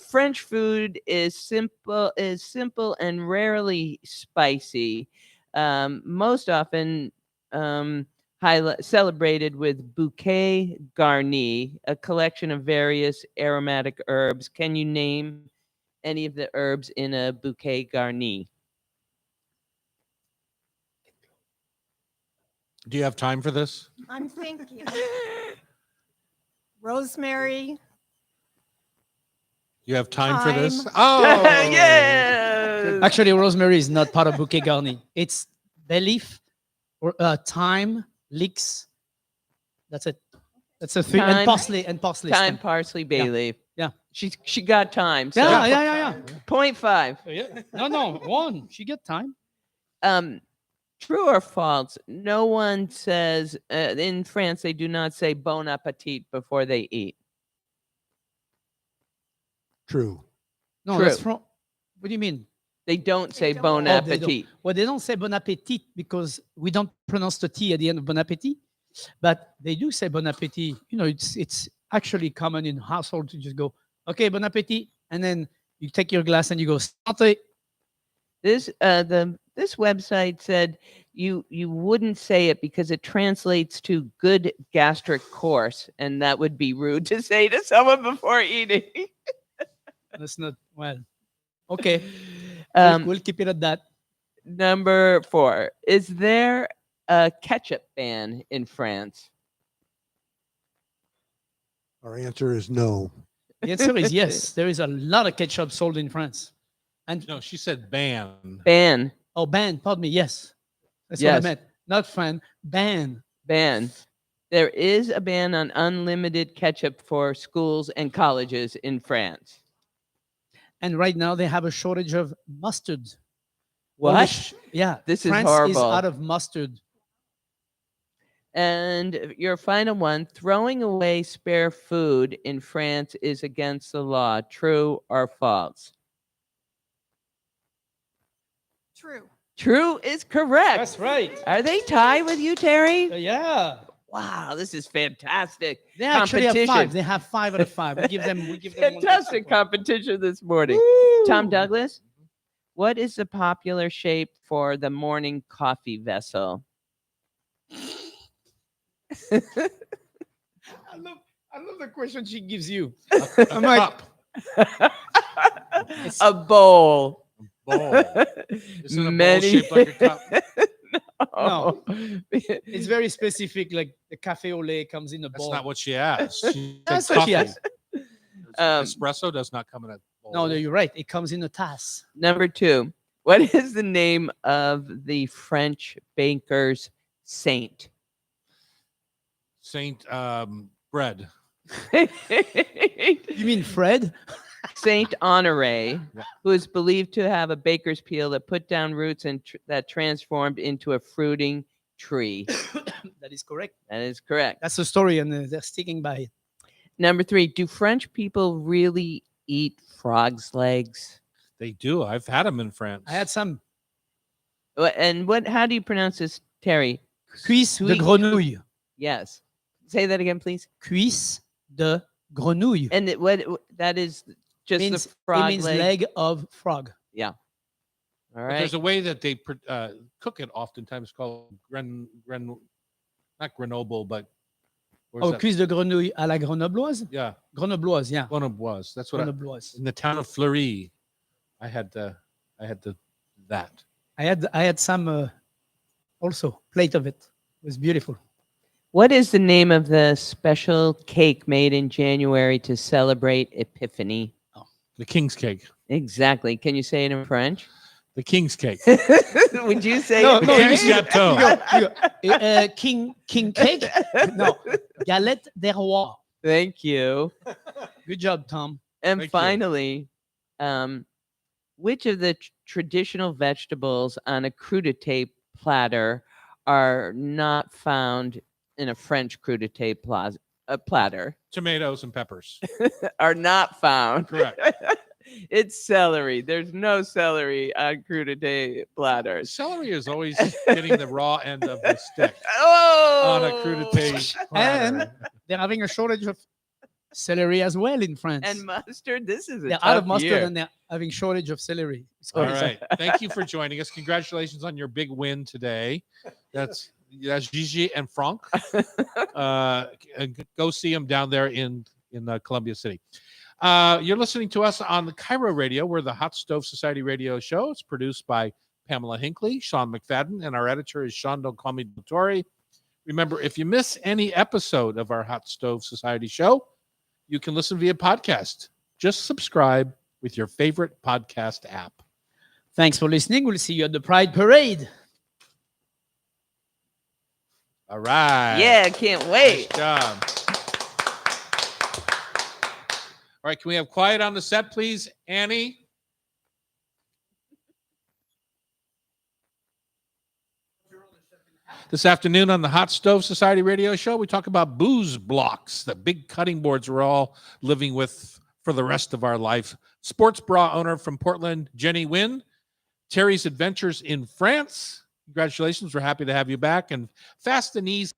French food is simple and rarely spicy. Most often celebrated with Bouquet Garni, a collection of various aromatic herbs. Can you name any of the herbs in a Bouquet Garni? Do you have time for this? I'm thinking. Rosemary. You have time for this? Time. Oh, Yeah. Actually, rosemary is not part of Bouquet Garni. It's bay leaf, or thyme, leeks. That's it. That's a 3. Thyme. And parsley. And parsley. Thyme, parsley, bay Yeah. leaf. Yeah. She got time. So Yeah. 0.5. Yeah. No, 1. She got time. True or false? No one says in France they do not say bon appetit before they eat. True. No, True. that's from. What do you mean? They don't say don't. bon Oh, they don't. appetit. Well, they don't say bon appetit because we don't pronounce the T at the end of bon appetit, but they do say bon appetit. You know, it's actually common in household to just go, okay, bon appetit, and then you take your glass and you go, santé. This website said you wouldn't say it because it translates to good gastric course, and that would be rude to say to someone before eating. That's not well. Okay, Um, we'll keep it at that. Number 4. Is there a ketchup ban in France? Our answer is no. The answer is yes. There is a lot of ketchup sold in France. And no, she said ban. Ban. oh, ban. Pardon me. Yes, that's Yes. what I meant. Not fan. Ban. Ban. There is a ban on unlimited ketchup for schools and colleges in France. And right now they have a shortage of mustard. What? Yeah. This is France horrible. is out of mustard. And your final one, throwing away spare food in France is against the law. True or false? True. True is correct. That's right. Are they tied with you, Terry? Yeah. Wow, this is fantastic. They actually have Competition. 5. They have 5 out of 5. We give them. One Fantastic extra point. competition this morning. Tom Douglas, what is the popular shape for the morning coffee vessel? I love the question she gives you. A I'm like, cup. A bowl. Bowl. Isn't a bowl Many- shaped like a cup? No. It's very specific. Like the cafe au lait comes in a That's bowl. not what she asked. She That's said what she coffee. asked. Espresso does not come in a bowl. No, you're right. It comes in a tass. Number 2, what is the name of the French baker's saint? Saint bread. You mean Fred? Saint Honoré, Yeah. who is believed to have a baker's peel that put down roots and that transformed into a fruiting tree. That is correct. That is correct. That's the story, and they're sticking by it. Number 3, do French people really eat frog's legs? They do. I've had them in France. I had some And how do you pronounce this, Terry? cuisse de Sweet- grenouille. Yes. Say that again, please. Cuisse de grenouille. And that is just Means, the frog it means leg. leg of frog. All But right. there's a way that they cook it oftentimes called not Grenoble, but where's Oh, that? cuisse de grenouille à la grenobloise? Yeah, Grenobloise, yeah. Grenobloise. That's what Grenobloise. in the town of Fleury. I had that. I had some also plate of it. It was beautiful. What is the name of the special cake made in January to celebrate Epiphany? The king's cake. Exactly. Can you say it in French? The king's cake. Would you say No, it in no, King's French? gâteau. King cake? No, galette des rois. Thank you. Good job, Tom. And Thank you. finally, which of the traditional vegetables on a crudité platter are not found in a French crudité platter? Tomatoes and peppers. Are not found. Correct. It's celery. There's no celery on crudité platters. Celery is always getting the raw end of the stick Oh! on a crudité platter. They're having a shortage of celery as well in France. And mustard. This is a They're out of tough mustard year. and they're having shortage of celery. All right. Thank you for joining us. Congratulations on your big win today. That's Gigi and Franck. Go see them down there in Columbia City. You're listening to us on the Cairo Radio. We're the Hot Stove Society radio show. It's produced by Pamela Hinckley, Sean McFadden, and our editor is Sean Don't Call Me Dottore. Remember, if you miss any episode of our Hot Stove Society show, you can listen via podcast. Just subscribe with your favorite podcast app. Thanks for listening. We'll see you at the Pride Parade. All right. Yeah, can't wait. Nice job. All right, can we have quiet on the set, please? Annie? This afternoon on the Hot Stove Society radio show, we talk about booze blocks, the big cutting boards we're all living with for the rest of our life. Sports bra owner from Portland, Jenny Wynn. Terry's adventures in France. Congratulations. We're happy to have you back. And Fast and Easy.